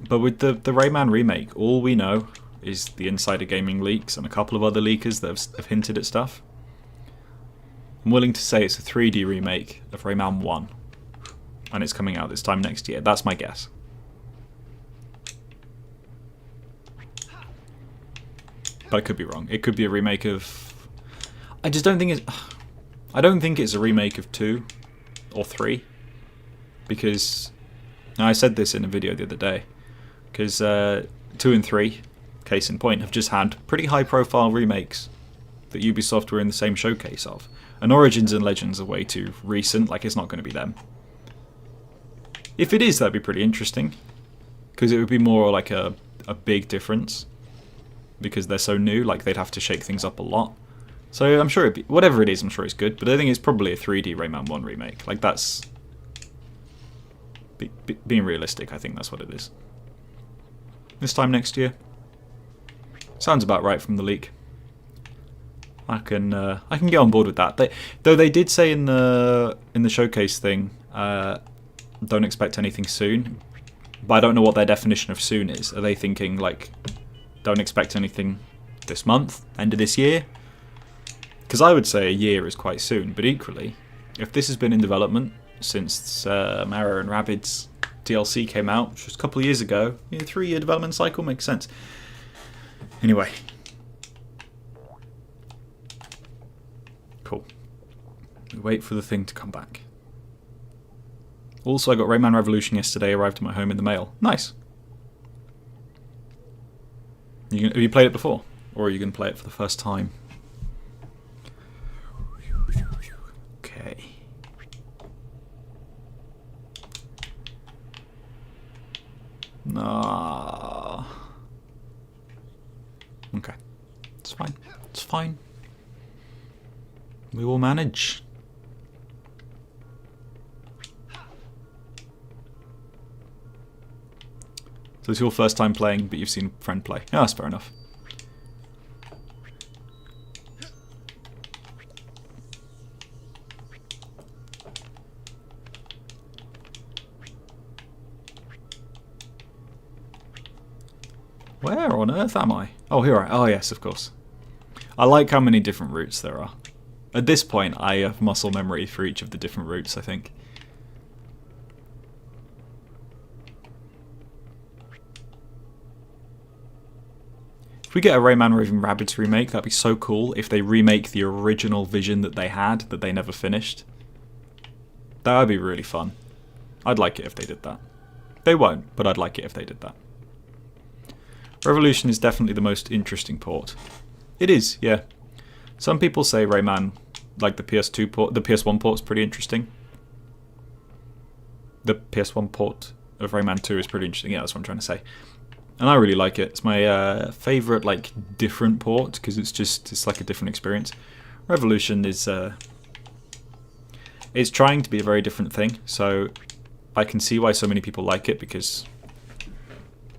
But with the Rayman remake, all we know is the Insider Gaming leaks and a couple of other leakers that have hinted at stuff. I'm willing to say it's a 3D remake of Rayman 1. And it's coming out this time next year. That's my guess. But I could be wrong. It could be a remake of... I just don't think it's... I don't think it's a remake of 2 or 3. Because... I said this in a video the other day. Because 2 and 3, case in point, have just had pretty high profile remakes that Ubisoft were in the same showcase of. And Origins and Legends are way too recent, like it's not going to be them. If it is, that'd be pretty interesting. Because it would be more like a big difference. Because they're so new, like they'd have to shake things up a lot. So I'm sure it'd be, whatever it is, I'm sure it's good. But I think it's probably a 3D Rayman 1 remake. Like that's... being realistic, I think that's what it is. This time next year. Sounds about right from the leak. I can get on board with that. Though they did say in the showcase thing, don't expect anything soon. But I don't know what their definition of soon is. Are they thinking like, don't expect anything this month, end of this year? Because I would say a year is quite soon. But equally, if this has been in development since Mario and Rabbids DLC came out, which was a couple of years ago, a 3-year development cycle makes sense. Anyway. Cool. We wait for the thing to come back. Also, I got Rayman Revolution yesterday, arrived at my home in the mail. Nice. Have you played it before? Or are you going to play it for the first time? Okay. Nah. Okay. It's fine. It's fine. We will manage. So it's your first time playing, but you've seen a friend play. Yeah, that's fair enough. Where on earth am I? Oh, here I am. Oh, yes, of course. I like how many different routes there are. At this point, I have muscle memory for each of the different routes, I think. If we get a Rayman Raving Rabbids remake, that'd be so cool if they remake the original vision that they had, that they never finished. That would be really fun. I'd like it if they did that. They won't, but I'd like it if they did that. Revolution is definitely the most interesting port. It is, yeah. Some people say Rayman, like the PS2 port, the PS1 port's pretty interesting. The PS1 port of Rayman 2 is pretty interesting. Yeah, that's what I'm trying to say. And I really like it. It's my favourite, like, different port, because it's like a different experience. Revolution is it's trying to be a very different thing, so I can see why so many people like it, because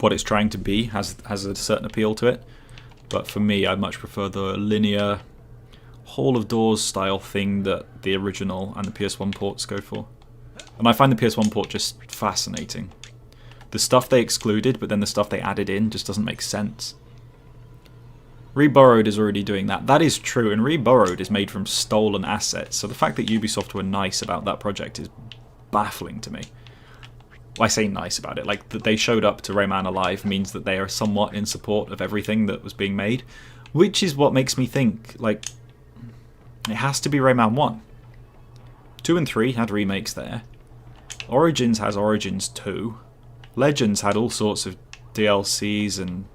what it's trying to be has a certain appeal to it. But for me, I much prefer the linear Hall of Doors style thing that the original and the PS1 ports go for. And I find the PS1 port just fascinating. The stuff they excluded, but then the stuff they added in just doesn't make sense. Reborrowed is already doing that. That is true, and Reborrowed is made from stolen assets, so the fact that Ubisoft were nice about that project is baffling to me. Well, I say nice about it, like that they showed up to Rayman Alive means that they are somewhat in support of everything that was being made, which is what makes me think, like, it has to be Rayman 1. 2 and 3 had remakes there. Origins has Origins 2. Legends had all sorts of DLCs and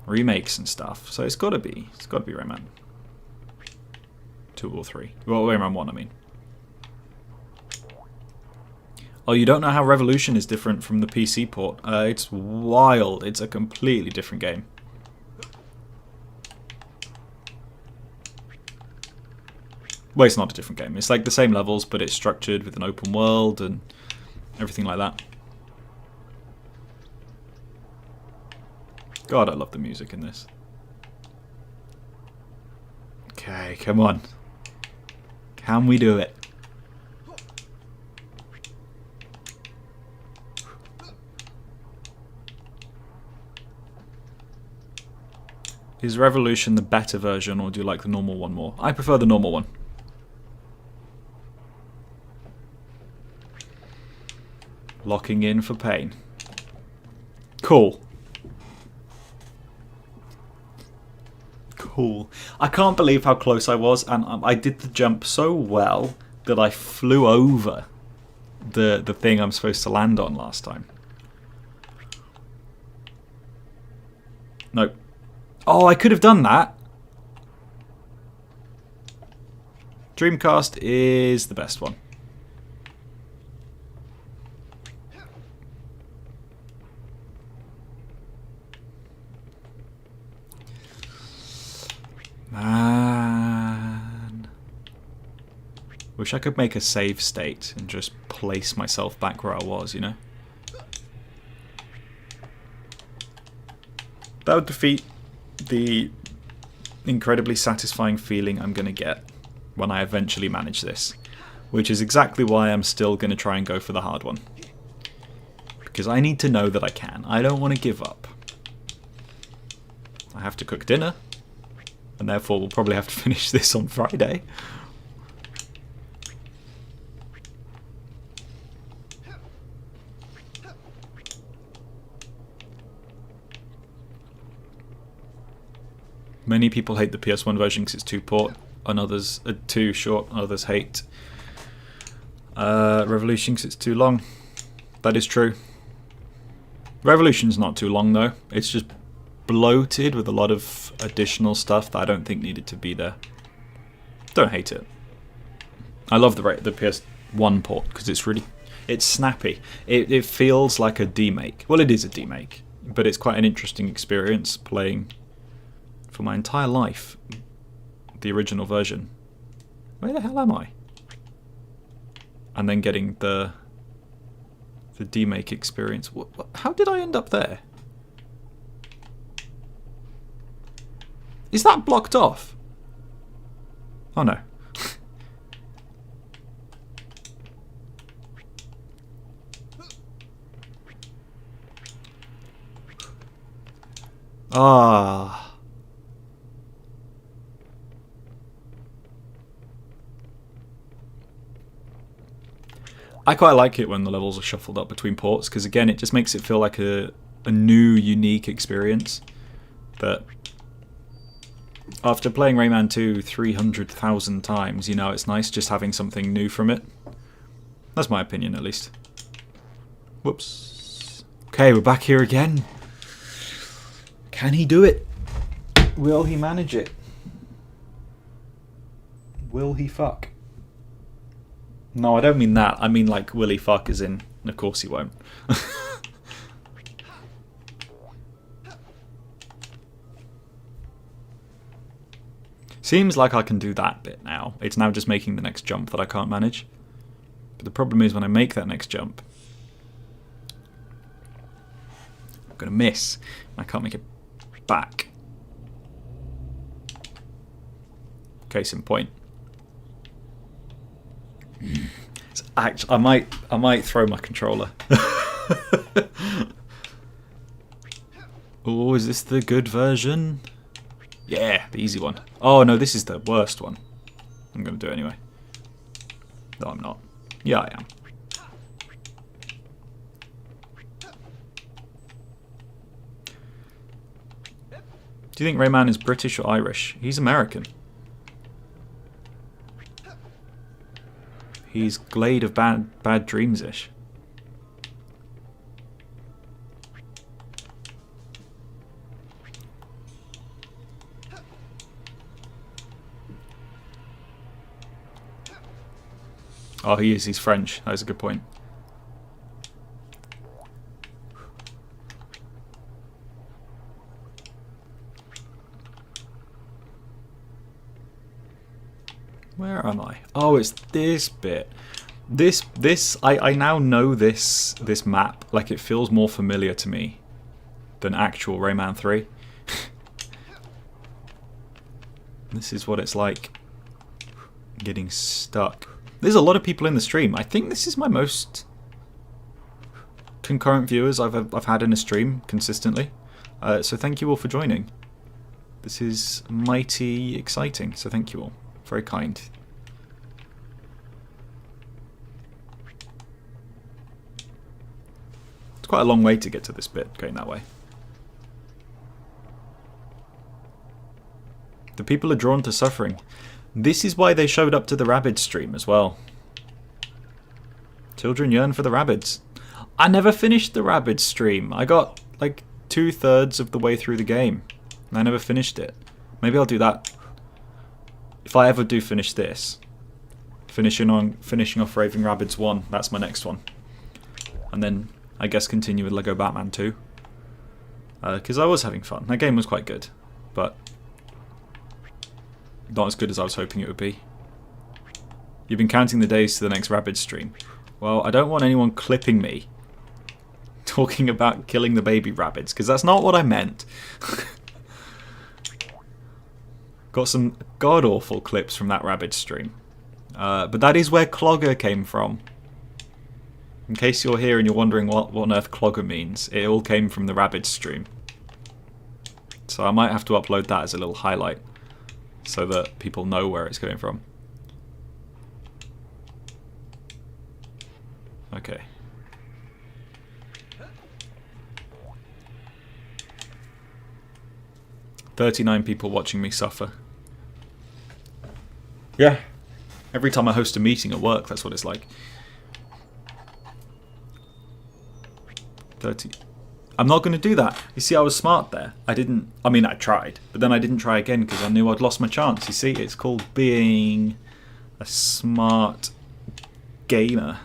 remakes and stuff, so it's got to be Rayman 2 or 3. Well, Rayman 1, I mean. Oh, you don't know how Revolution is different from the PC port? It's wild. It's a completely different game. Well, it's not a different game. It's like the same levels, but it's structured with an open world and everything like that. God, I love the music in this. Okay, come on. Can we do it? Is Revolution the better version, or do you like the normal one more? I prefer the normal one. Locking in for pain. Cool. Cool. I can't believe how close I was, and I did the jump so well that I flew over the thing I'm supposed to land on last time. Nope. Oh, I could have done that. Dreamcast is the best one. Man. Wish I could make a save state and just place myself back where I was, you know? That would defeat the incredibly satisfying feeling I'm going to get when I eventually manage this, which is exactly why I'm still going to try and go for the hard one. Because I need to know that I can. I don't want to give up. I have to cook dinner, and therefore we'll probably have to finish this on Friday. Many people hate the PS1 version because it's too short, and others too short. Others hate Revolution because it's too long. That is true. Revolution's not too long though. It's just bloated with a lot of additional stuff that I don't think needed to be there. Don't hate it. I love the PS1 port because it's snappy. It feels like a demake. Well, it is a demake, but it's quite an interesting experience playing for my entire life the original version. Where the hell am I? And then getting the demake experience. How did I end up there? Is that blocked off? Oh no. Ah. I quite like it when the levels are shuffled up between ports, because again, it just makes it feel like a new, unique experience. But after playing Rayman 2 300,000 times, you know, it's nice just having something new from it. That's my opinion, at least. Whoops. Okay, we're back here again. Can he do it? Will he manage it? Will he fuck? No, I don't mean that. I mean like, will he fuck as in, of course he won't. Seems like I can do that bit now. It's now just making the next jump that I can't manage. But the problem is when I make that next jump, I'm going to miss. I can't make it back. Case in point. It's actually, I might throw my controller. Oh, is this the good version? Yeah, the easy one. Oh no, this is the worst one. I'm gonna do it anyway. No, I'm not. Yeah, I am. Do you think Rayman is British or Irish? He's American. He's Glade of Bad Dreams-ish. Oh, he is. He's French. That was a good point. Where am I? Oh, it's this bit. I now know this map. Like, it feels more familiar to me than actual Rayman 3. This is what it's like getting stuck. There's a lot of people in the stream. I think this is my most concurrent viewers I've had in a stream consistently. So thank you all for joining. This is mighty exciting. So thank you all. Very kind. It's quite a long way to get to this bit, going that way. The people are drawn to suffering. This is why they showed up to the Rabbids stream as well. Children yearn for the Rabbids. I never finished the Rabbids stream. I got like 2/3 of the way through the game. I never finished it. Maybe I'll do that. If I ever do finish this. Finishing off Raving Rabbids 1. That's my next one. And then I guess continue with Lego Batman 2. Because I was having fun. That game was quite good. But not as good as I was hoping it would be. You've been counting the days to the next Rabbids stream. Well, I don't want anyone clipping me talking about killing the baby rabbits, because that's not what I meant. Got some god-awful clips from that Rabbids stream. But that is where Clogger came from. In case you're here and you're wondering what on earth Clogger means, it all came from the Rabbids stream. So I might have to upload that as a little highlight, so that people know where it's coming from. Okay. "39 people watching me suffer." Yeah. Every time I host a meeting at work, that's what it's like. 30. I'm not going to do that. You see, I was smart there. I tried, but then I didn't try again because I knew I'd lost my chance. You see, it's called being a smart gamer.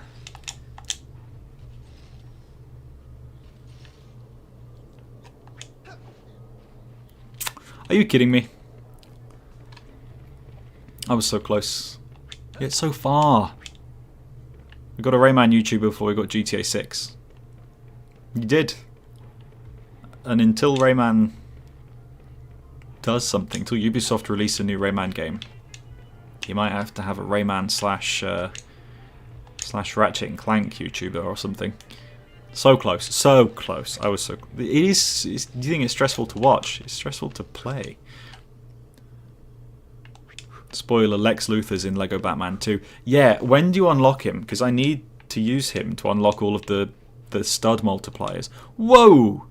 Are you kidding me? I was so close. Yet so far. We got a Rayman YouTuber before we got GTA 6. You did. And until Rayman does something, until Ubisoft release a new Rayman game, you might have to have a Rayman slash Ratchet and Clank YouTuber or something. So close, so close. I was so. It is. Do you think it's stressful to watch? It's stressful to play. Spoiler: Lex Luthor's in Lego Batman 2. Yeah, when do you unlock him? Because I need to use him to unlock all of the stud multipliers. Whoa!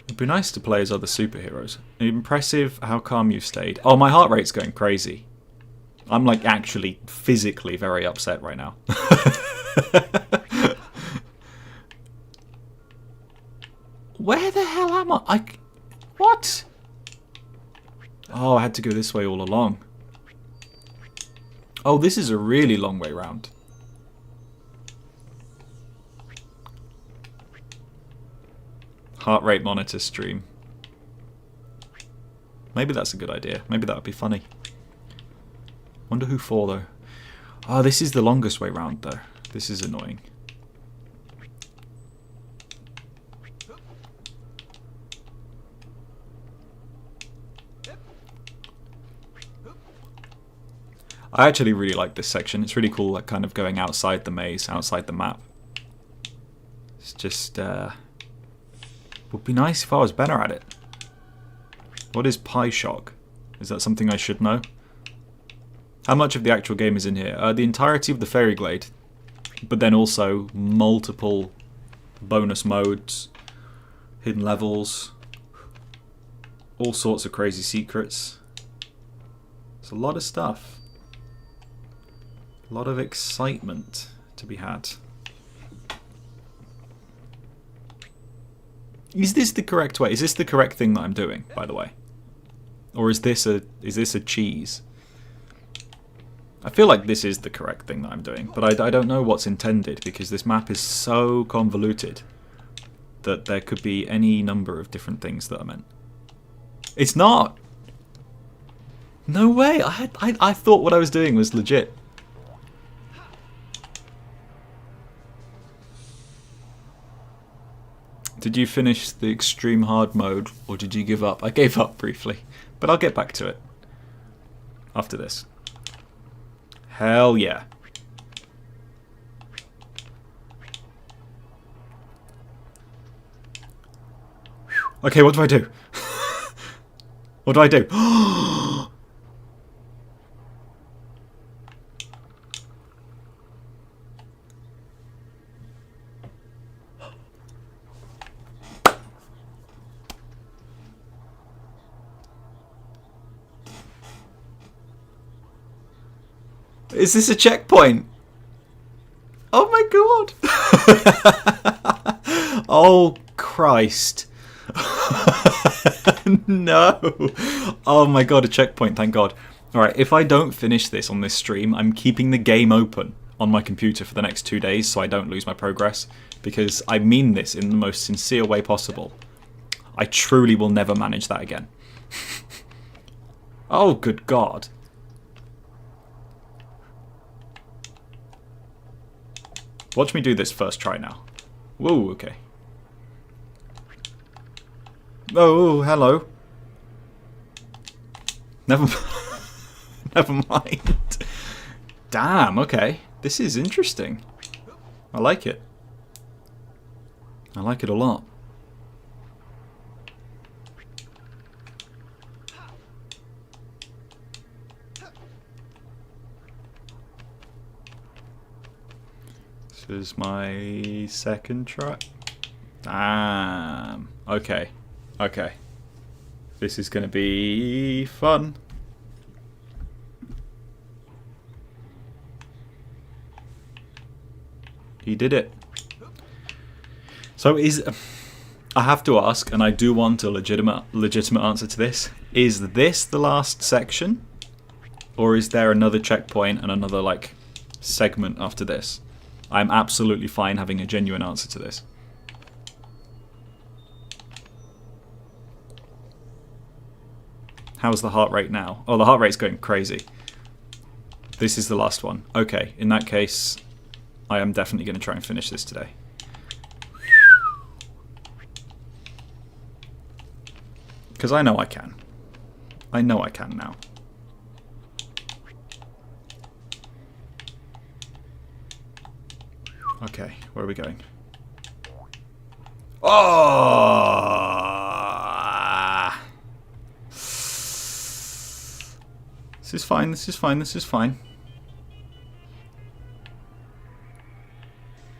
It'd be nice to play as other superheroes. Impressive how calm you stayed. Oh, my heart rate's going crazy. I'm like actually physically very upset right now. Where the hell am I? What? Oh, I had to go this way all along. Oh, this is a really long way round. Heart rate monitor stream. Maybe that's a good idea. Maybe that would be funny. Wonder who for though. Oh, this is the longest way round though. This is annoying. I actually really like this section. It's really cool, like kind of going outside the maze, outside the map. It's just would be nice if I was better at it. What is Pie Shock? Is that something I should know? How much of the actual game is in here? The entirety of the Fairy Glade, but then also multiple bonus modes, hidden levels, all sorts of crazy secrets. It's a lot of stuff. A lot of excitement to be had. Is this the correct way? Is this the correct thing that I'm doing, by the way? Or is this a cheese? I feel like this is the correct thing that I'm doing, but I don't know what's intended because this map is so convoluted that there could be any number of different things that are meant. It's not! No way! I thought what I was doing was legit. Did you finish the extreme hard mode, or did you give up? I gave up briefly, but I'll get back to it after this. Hell yeah. Okay, what do I do? What do I do? Is this a checkpoint? Oh my god! Oh Christ. No! Oh my god, a checkpoint, thank god. Alright, if I don't finish this on this stream, I'm keeping the game open on my computer for the next 2 days so I don't lose my progress. Because I mean this in the most sincere way possible. I truly will never manage that again. Oh, good god. Watch me do this first try now. Whoa, okay. Oh, hello. Never mind. Damn, okay. This is interesting. I like it. I like it a lot. This is my second try. Damn. Okay. Okay. This is going to be fun. He did it. So I have to ask, and I do want a legitimate answer to this. Is this the last section? Or is there another checkpoint and another like segment after this? I'm absolutely fine having a genuine answer to this. How's the heart rate now? Oh, the heart rate's going crazy. This is the last one. Okay, in that case, I am definitely going to try and finish this today. Because I know I can. I know I can now. Okay, where are we going? Oh! This is fine, this is fine, this is fine.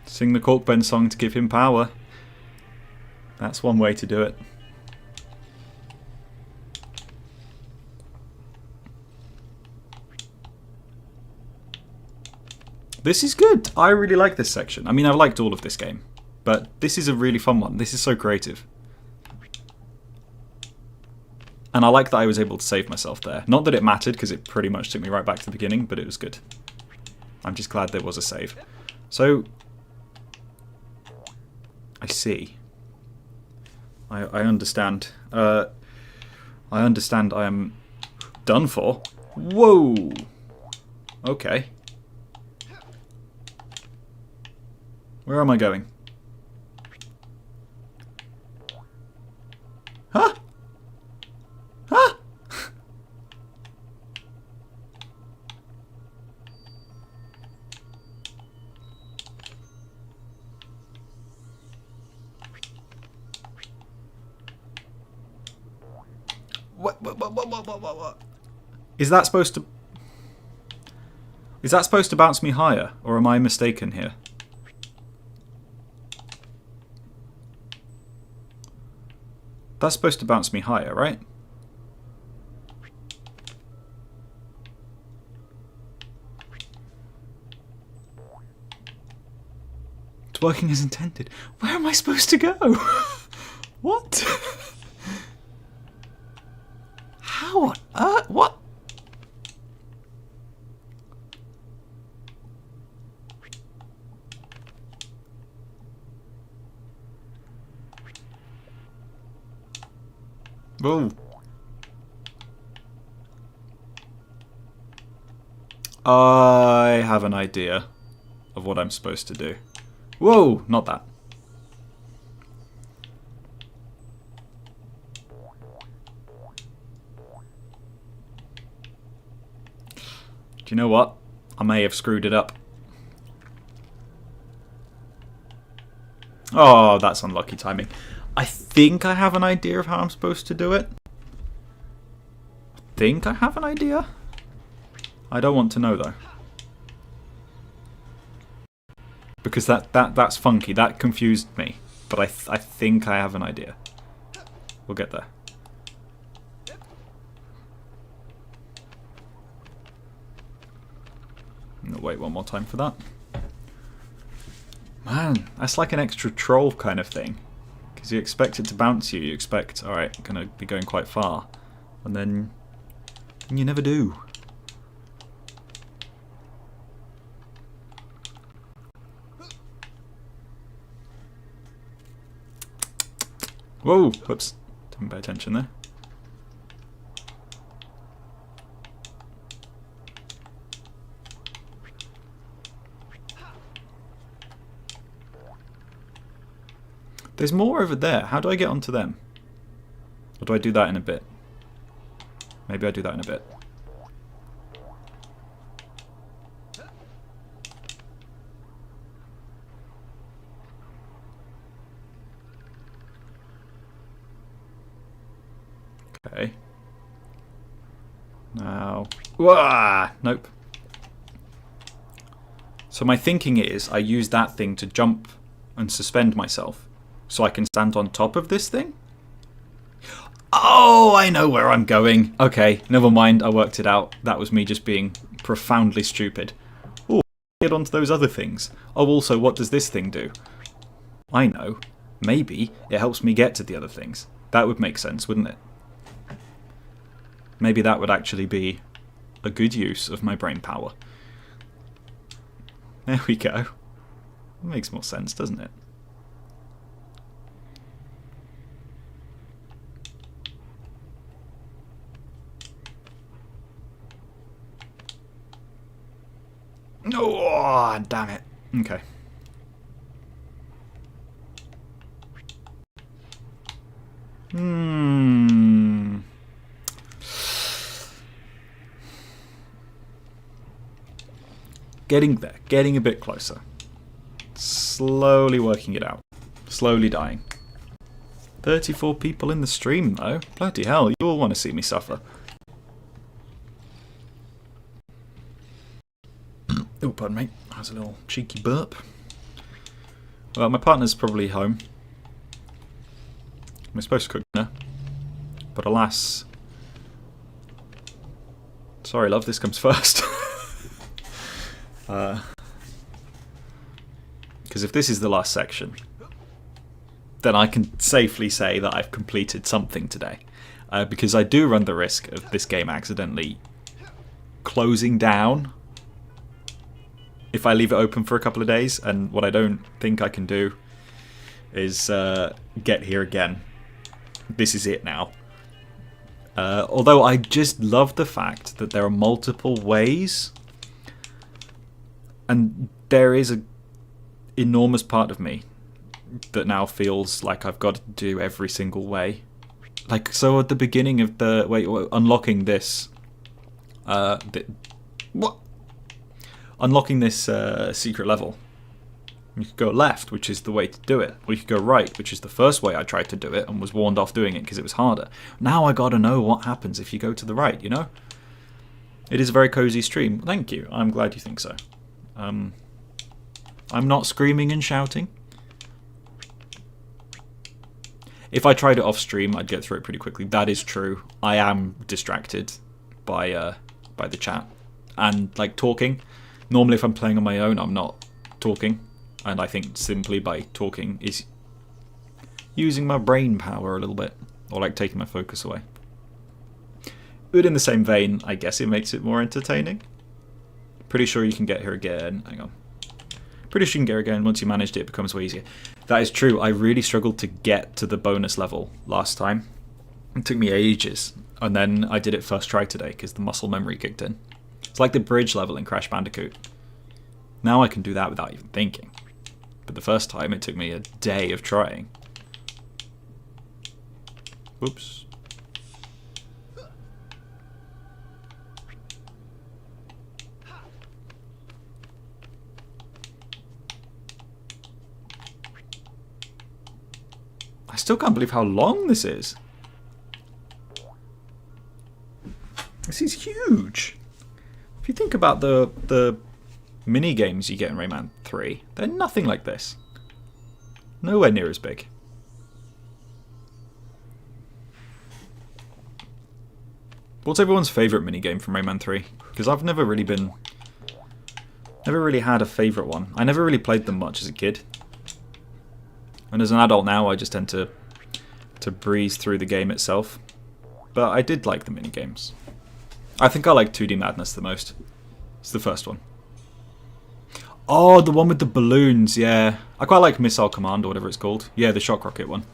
Sing the Corkbend song to give him power. That's one way to do it. This is good. I really like this section. I mean, I've liked all of this game, but this is a really fun one. This is so creative. And I like that I was able to save myself there. Not that it mattered, because it pretty much took me right back to the beginning, but it was good. I'm just glad there was a save. So, I see. I understand. I understand I am done for. Whoa! Okay. Where am I going? Huh? Huh? What? Is that supposed to... Is that supposed to bounce me higher? Or am I mistaken here? That's supposed to bounce me higher, right? It's working as intended. Where am I supposed to go? What? How on earth? What? Whoa. I have an idea of what I'm supposed to do. Whoa, not that. Do you know what? I may have screwed it up. Oh, that's unlucky timing. I think I have an idea of how I'm supposed to do it. I think I have an idea. I don't want to know though. Because that's funky. That confused me. But I think I have an idea. We'll get there. I'm gonna wait one more time for that. Man, that's like an extra troll kind of thing. Because you expect it to bounce you. You expect, alright, gonna be going quite far. And then you never do. Whoa! Whoops. Didn't pay attention there. There's more over there. How do I get onto them? Or do I do that in a bit? Maybe I do that in a bit. Okay. Now... Wah! Nope. So my thinking is I use that thing to jump and suspend myself. So I can stand on top of this thing? Oh, I know where I'm going. Okay, never mind. I worked it out. That was me just being profoundly stupid. Oh, get onto those other things. Oh, also, what does this thing do? I know. Maybe it helps me get to the other things. That would make sense, wouldn't it? Maybe that would actually be a good use of my brain power. There we go. It makes more sense, doesn't it? Oh, damn it. Okay. Getting there. Getting a bit closer. Slowly working it out. Slowly dying. 34 people in the stream, though. Bloody hell, you all want to see me suffer. Oh, pardon me. That was a little cheeky burp. Well, my partner's probably home. We're supposed to cook dinner. But alas... Sorry, love, this comes first. Because if this is the last section, then I can safely say that I've completed something today. Because I do run the risk of this game accidentally closing down if I leave it open for a couple of days, and what I don't think I can do is get here again. This is it now. Although I just love the fact that there are multiple ways, and there is an enormous part of me that now feels like I've got to do every single way. Like, so at the beginning of the... unlocking this... Unlocking this secret level. You could go left, which is the way to do it. Or you could go right, which is the first way I tried to do it and was warned off doing it because it was harder. Now I gotta know what happens if you go to the right, you know? It is a very cozy stream. Thank you. I'm glad you think so. I'm not screaming and shouting. If I tried it off stream, I'd get through it pretty quickly. That is true. I am distracted by the chat and like talking. Normally, if I'm playing on my own, I'm not talking. And I think simply by talking is using my brain power a little bit, or like taking my focus away. But in the same vein, I guess it makes it more entertaining. Pretty sure you can get here again. Hang on. Pretty sure you can get here again. Once you managed it, it becomes way easier. That is true. I really struggled to get to the bonus level last time. It took me ages. And then I did it first try today because the muscle memory kicked in. It's like the bridge level in Crash Bandicoot. Now I can do that without even thinking. But the first time it took me a day of trying. Whoops. I still can't believe how long this is. This is huge. If you think about the mini games you get in Rayman 3, they're nothing like this. Nowhere near as big. What's everyone's favourite minigame from Rayman 3? Because I've never really had a favourite one. I never really played them much as a kid. And as an adult now, I just tend to breeze through the game itself. But I did like the minigames. I think I like 2D Madness the most. It's the first one. Oh, the one with the balloons, yeah. I quite like Missile Command or whatever it's called. Yeah, the Shock Rocket one.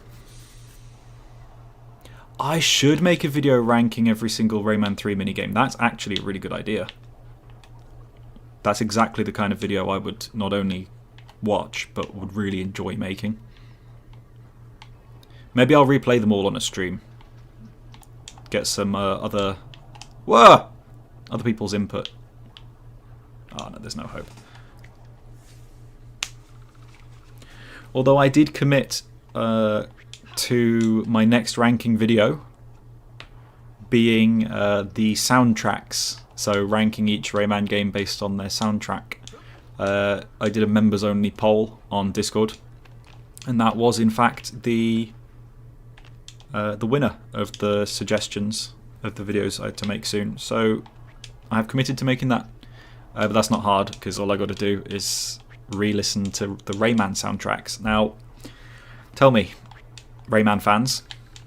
I should make a video ranking every single Rayman 3 minigame. That's actually a really good idea. That's exactly the kind of video I would not only watch, but would really enjoy making. Maybe I'll replay them all on a stream. Get some other people's input. Oh no, there's no hope. Although I did commit to my next ranking video being the soundtracks. So ranking each Rayman game based on their soundtrack. I did a members only poll on Discord, and that was in fact the winner of the suggestions of the videos I had to make soon. So I have committed to making that, but that's not hard because all I got to do is re-listen to the Rayman soundtracks. Now, tell me, Rayman fans,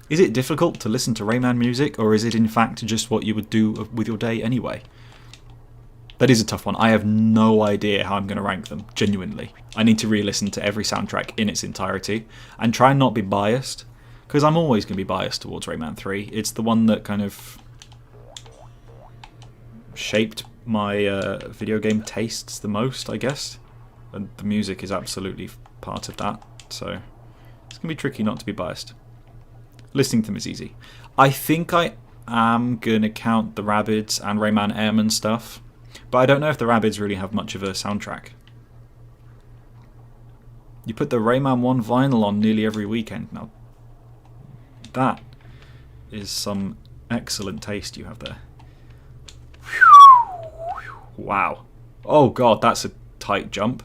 is it difficult to listen to Rayman music, or is it in fact just what you would do with your day anyway? That is a tough one. I have no idea how I'm going to rank them, genuinely. I need to re-listen to every soundtrack in its entirety and try and not be biased, because I'm always going to be biased towards Rayman 3. It's the one that kind of shaped my video game tastes the most, I guess. And the music is absolutely part of that, so it's going to be tricky not to be biased. Listening to them is easy. I think I am going to count the Rabbids and Rayman Airman stuff But I don't know if the Rabbids really have much of a soundtrack. You put the Rayman 1 vinyl on nearly every weekend. Now, that is some excellent taste you have there. Wow. Oh god, that's a tight jump.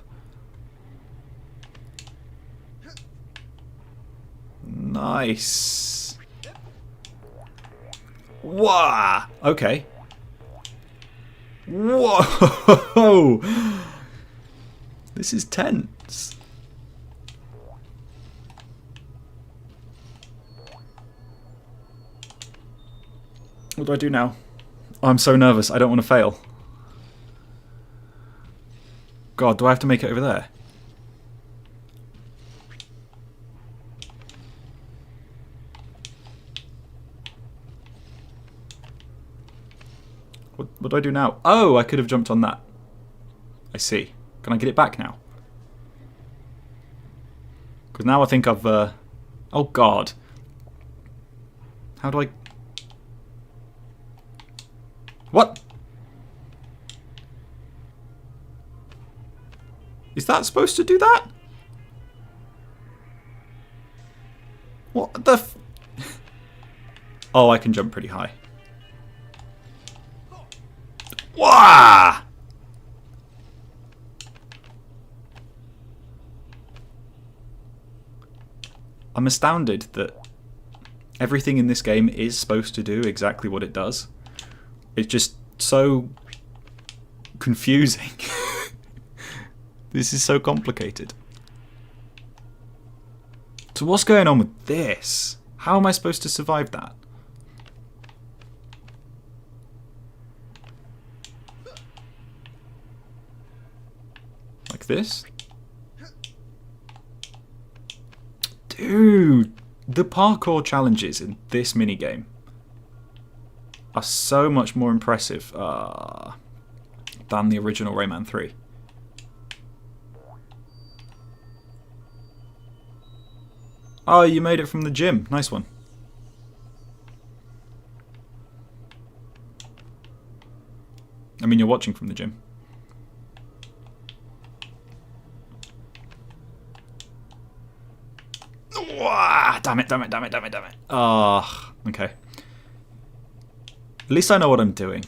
Nice. Wow. Okay. Whoa. This is tense. What do I do now? Oh, I'm so nervous. I don't want to fail. God, do I have to make it over there? What do I do now? Oh, I could have jumped on that. I see. Can I get it back now? Because now I think I've... Oh, God. How do I... What? Is that supposed to do that? What the f... Oh, I can jump pretty high. Wah! I'm astounded that everything in this game is supposed to do exactly what it does. It's just so confusing. This is so complicated. So what's going on with this? How am I supposed to survive that? Like this? Dude, the parkour challenges in this minigame are so much more impressive than the original Rayman 3. Oh, you made it from the gym. Nice one. I mean, you're watching from the gym. Damn it, damn it, damn it, damn it, damn it. Ah, okay. At least I know what I'm doing.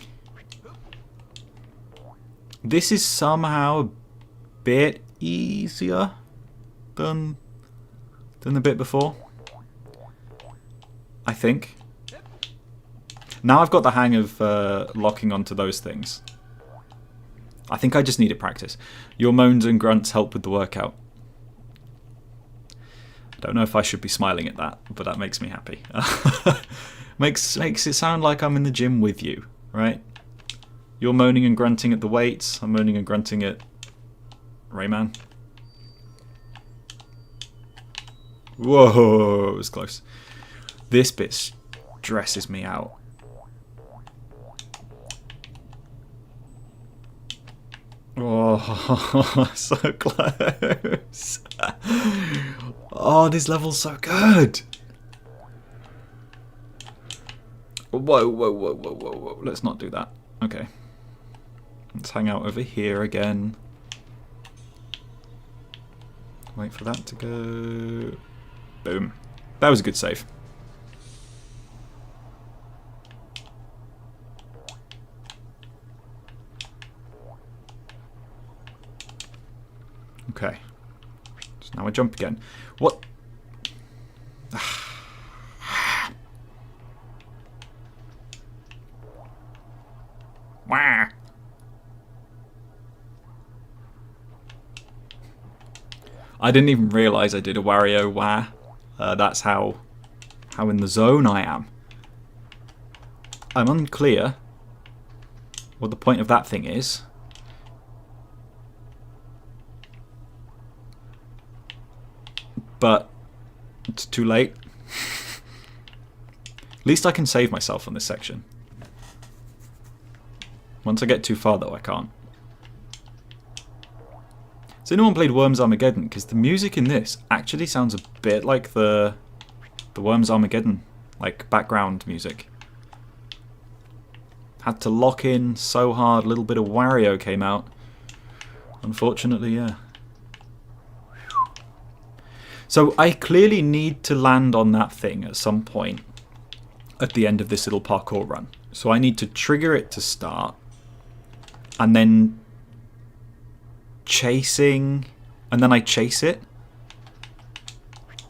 This is somehow a bit easier than the bit before. I think. Now I've got the hang of locking onto those things. I think I just need to practice. Your moans and grunts help with the workout. I don't know if I should be smiling at that, but that makes me happy. makes it sound like I'm in the gym with you, right? You're moaning and grunting at the weights. I'm moaning and grunting at Rayman. Whoa, it was close. This bit stresses me out. Oh, so close. Oh, this level's so good. Whoa, whoa, whoa, whoa, whoa, whoa. Let's not do that. Okay. Let's hang out over here again. Wait for that to go. Boom. That was a good save. Okay. So now I jump again. What? Wah. I didn't even realise I did a Wario wah. That's how in the zone I am. I'm unclear what the point of that thing is. But it's too late. At least I can save myself on this section. Once I get too far though, I can't. Has anyone played Worms Armageddon? Because the music in this actually sounds a bit like the Worms Armageddon, like background music. Had to lock in so hard. A little bit of Wario came out. Unfortunately, yeah. So I clearly need to land on that thing at some point at the end of this little parkour run. So I need to trigger it to start. And then chasing... And then I chase it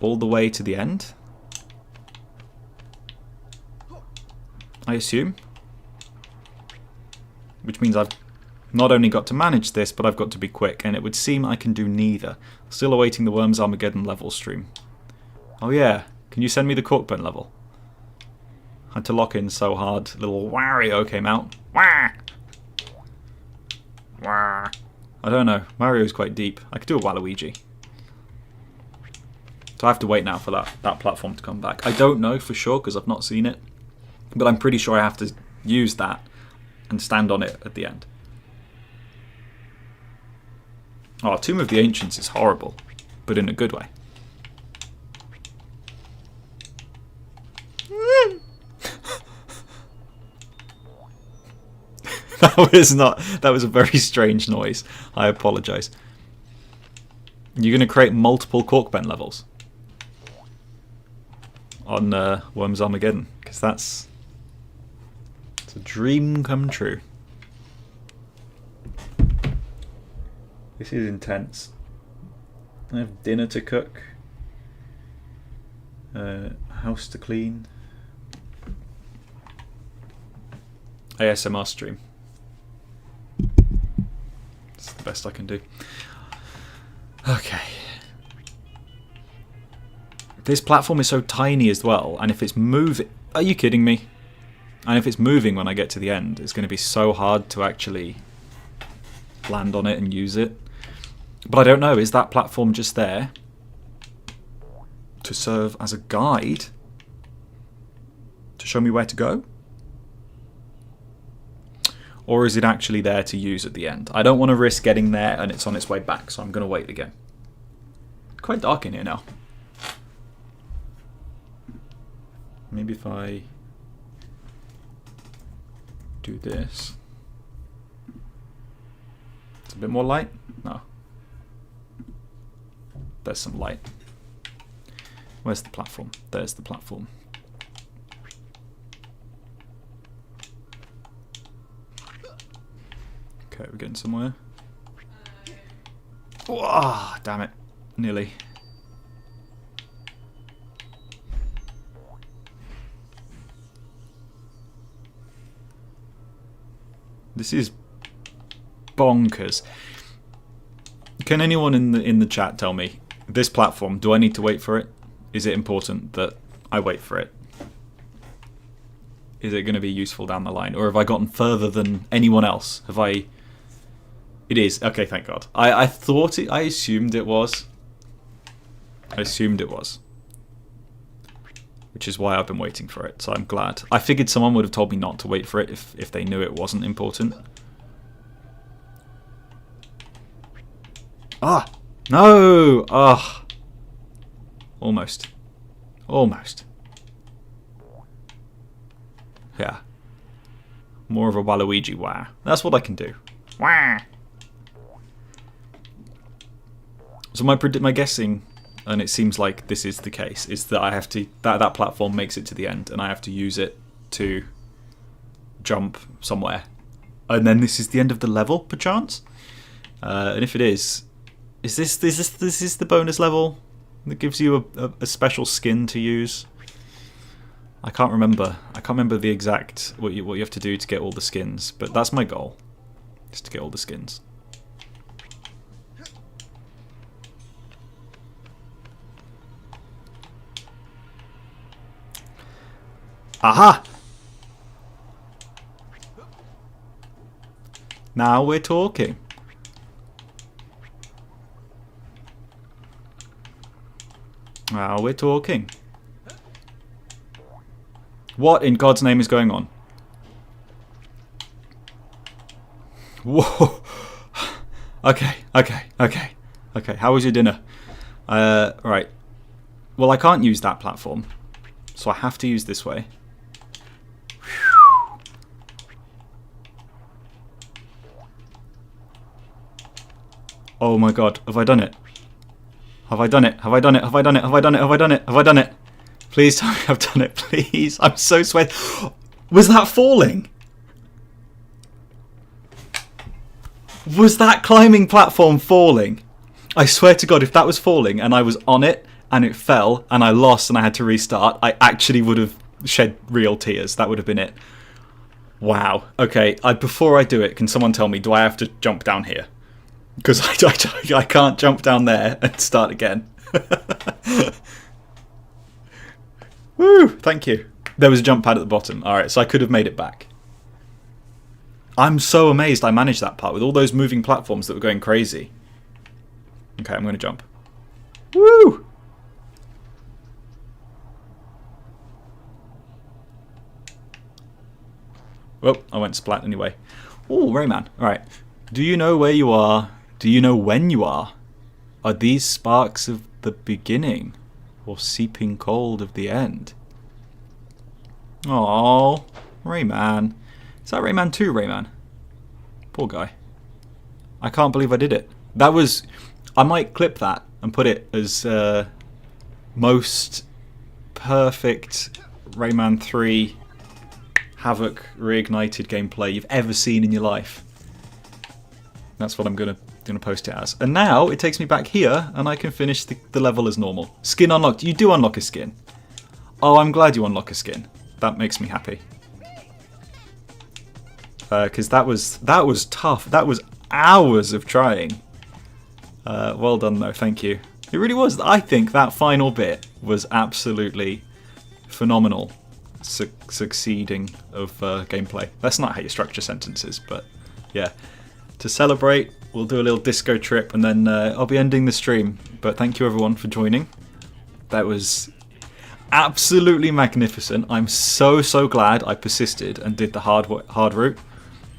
all the way to the end. I assume. Which means I've not only got to manage this, but I've got to be quick. And it would seem I can do neither. Still awaiting the Worms Armageddon level stream. Oh yeah, can you send me the Corkburn level? Had to lock in so hard. Little Wario came out. Wah! Wah! I don't know. Mario's quite deep. I could do a Waluigi. So I have to wait now for that platform to come back. I don't know for sure because I've not seen it. But I'm pretty sure I have to use that and stand on it at the end. Oh, Tomb of the Ancients is horrible, but in a good way. That was a very strange noise. I apologise. You're going to create multiple Corkburn levels on Worms Armageddon, because it's a dream come true. This is intense. I have dinner to cook, house to clean, ASMR stream. It's the best I can do. Okay. This platform is so tiny as well, and if it's moving... Are you kidding me? And if it's moving when I get to the end, it's going to be so hard to actually land on it and use it. But I don't know, is that platform just there to serve as a guide? To show me where to go? Or is it actually there to use at the end? I don't want to risk getting there and it's on its way back, so I'm going to wait again. Quite dark in here now. Maybe if I do this. It's a bit more light? No. There's some light. Where's the platform? There's the platform. Okay, we're getting somewhere. Oh, damn it. Nearly. This is bonkers. Can anyone in the chat tell me, this platform, do I need to wait for it? Is it important that I wait for it? Is it going to be useful down the line? Or have I gotten further than anyone else? Have I... It is. Okay, thank God. I thought it... I assumed it was. I assumed it was. Which is why I've been waiting for it, so I'm glad. I figured someone would have told me not to wait for it if they knew it wasn't important. Ah! No! Ah! Almost. Almost. Yeah. More of a Waluigi wah. That's what I can do. Wah! So my guessing, and it seems like this is the case, is that I have to that platform makes it to the end, and I have to use it to jump somewhere, and then this is the end of the level, perchance. And if it is this the bonus level that gives you a special skin to use? I can't remember. I can't remember the exact what you have to do to get all the skins, but that's my goal, is to get all the skins. Aha! Now we're talking. Now we're talking. What in God's name is going on? Whoa. Okay. How was your dinner? Right. Well, I can't use that platform, so I have to use this way. Oh my god, have I done it? Have I done it? Have I done it? Have I done it? Have I done it? Have I done it? Have I done it? Please tell me I've done it, please. I'm so sweaty. Was that falling? Was that climbing platform falling? I swear to God, if that was falling and I was on it and it fell and I lost and I had to restart, I actually would have shed real tears. That would have been it. Wow. Okay, before I do it, can someone tell me, do I have to jump down here? Because I can't jump down there and start again. Woo! Thank you. There was a jump pad at the bottom. Alright, so I could have made it back. I'm so amazed I managed that part with all those moving platforms that were going crazy. Okay, I'm going to jump. Woo! Oh, I went splat anyway. Oh, Rayman. Alright. Do you know where you are? Do you know when you are? Are these sparks of the beginning? Or seeping cold of the end? Oh, Rayman. Is that Rayman 2, Rayman? Poor guy. I can't believe I did it. That was... I might clip that and put it as most perfect Rayman 3 Havoc Reignited gameplay you've ever seen in your life. That's what I'm gonna post it as. And now it takes me back here and I can finish the level as normal. Skin unlocked. You do unlock a skin. Oh, I'm glad you unlock a skin. That makes me happy. Because that was tough. That was hours of trying. Well done though, thank you. It really was. I think that final bit was absolutely phenomenal. Succeeding of gameplay. That's not how you structure sentences, but yeah. To celebrate, we'll do a little disco trip and then I'll be ending the stream. But thank you everyone for joining. That was absolutely magnificent. I'm so glad I persisted and did the hard route.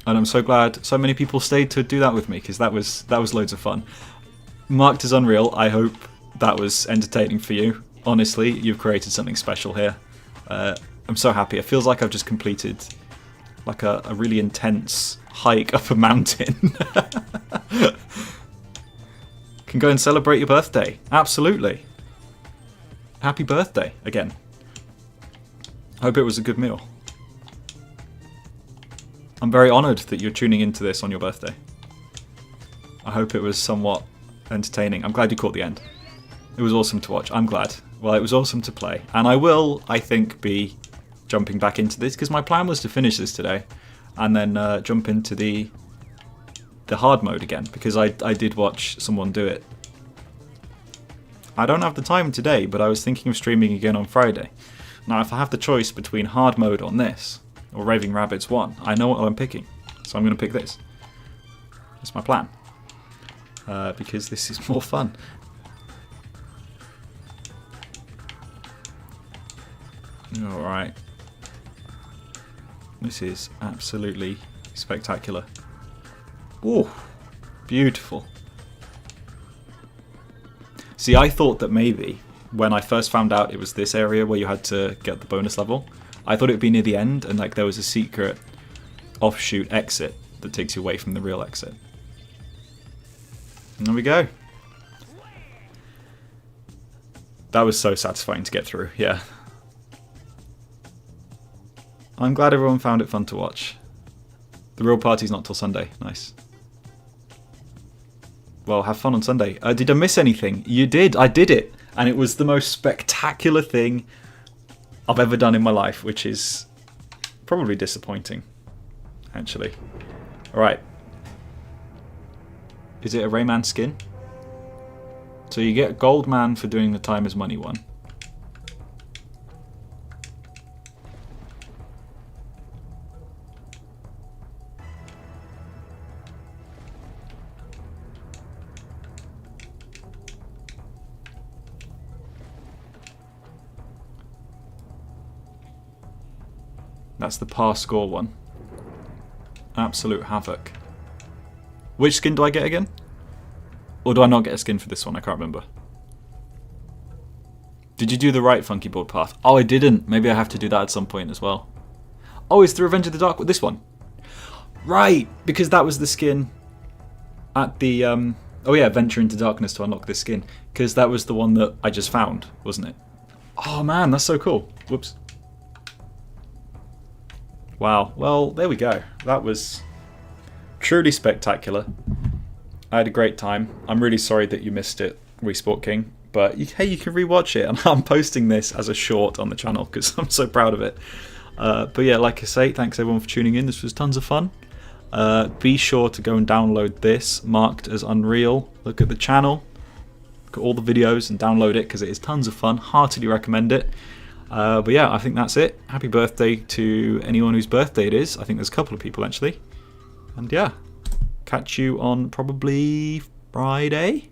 And I'm so glad so many people stayed to do that with me because that was loads of fun. Marked as unreal, I hope that was entertaining for you. Honestly, you've created something special here. I'm so happy. It feels like I've just completed like a really intense hike up a mountain. Can go and celebrate your birthday. Absolutely. Happy birthday again. Hope it was a good meal. I'm very honoured that you're tuning into this on your birthday. I hope it was somewhat entertaining. I'm glad you caught the end. It was awesome to watch. I'm glad. Well, it was awesome to play. And I will, I think, be jumping back into this because my plan was to finish this today and then jump into the hard mode again because I did watch someone do it. I don't have the time today, but I was thinking of streaming again on Friday. Now, if I have the choice between hard mode on this or Raving Rabbids 1, I know what I'm picking. So I'm going to pick this. That's my plan. Because this is more fun. Alright. This is absolutely spectacular. Oh, beautiful. See, I thought that maybe when I first found out it was this area where you had to get the bonus level, I thought it would be near the end and like there was a secret offshoot exit that takes you away from the real exit. And there we go. That was so satisfying to get through, yeah. I'm glad everyone found it fun to watch. The real party's not till Sunday. Nice. Well, have fun on Sunday. Did I miss anything? You did. I did it. And it was the most spectacular thing I've ever done in my life, which is probably disappointing, actually. Alright. Is it a Rayman skin? So you get Gold Man for doing the time is money one. That's the par score one. Absolute havoc. Which skin do I get again? Or do I not get a skin for this one? I can't remember. Did you do the right funky board path? Oh, I didn't. Maybe I have to do that at some point as well. Oh, it's the Revenge of the Dark with this one. Right, because that was the skin at the Oh yeah, venture into darkness to unlock this skin, because that was the one that I just found, wasn't it? Oh man, that's so cool. Whoops. Wow, well, there we go. That was truly spectacular. I had a great time. I'm really sorry that you missed it, Resport King, but hey, you can rewatch it, and I'm posting this as a short on the channel because I'm so proud of it. But yeah, like I say, thanks everyone for tuning in. This was tons of fun. Be sure to go and download this, marked as Unreal. Look at the channel, look at all the videos and download it because it is tons of fun. Heartily recommend it. But yeah, I think that's it. Happy birthday to anyone whose birthday it is. I think there's a couple of people actually. And yeah, catch you on probably Friday.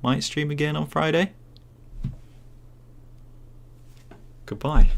Might stream again on Friday. Goodbye.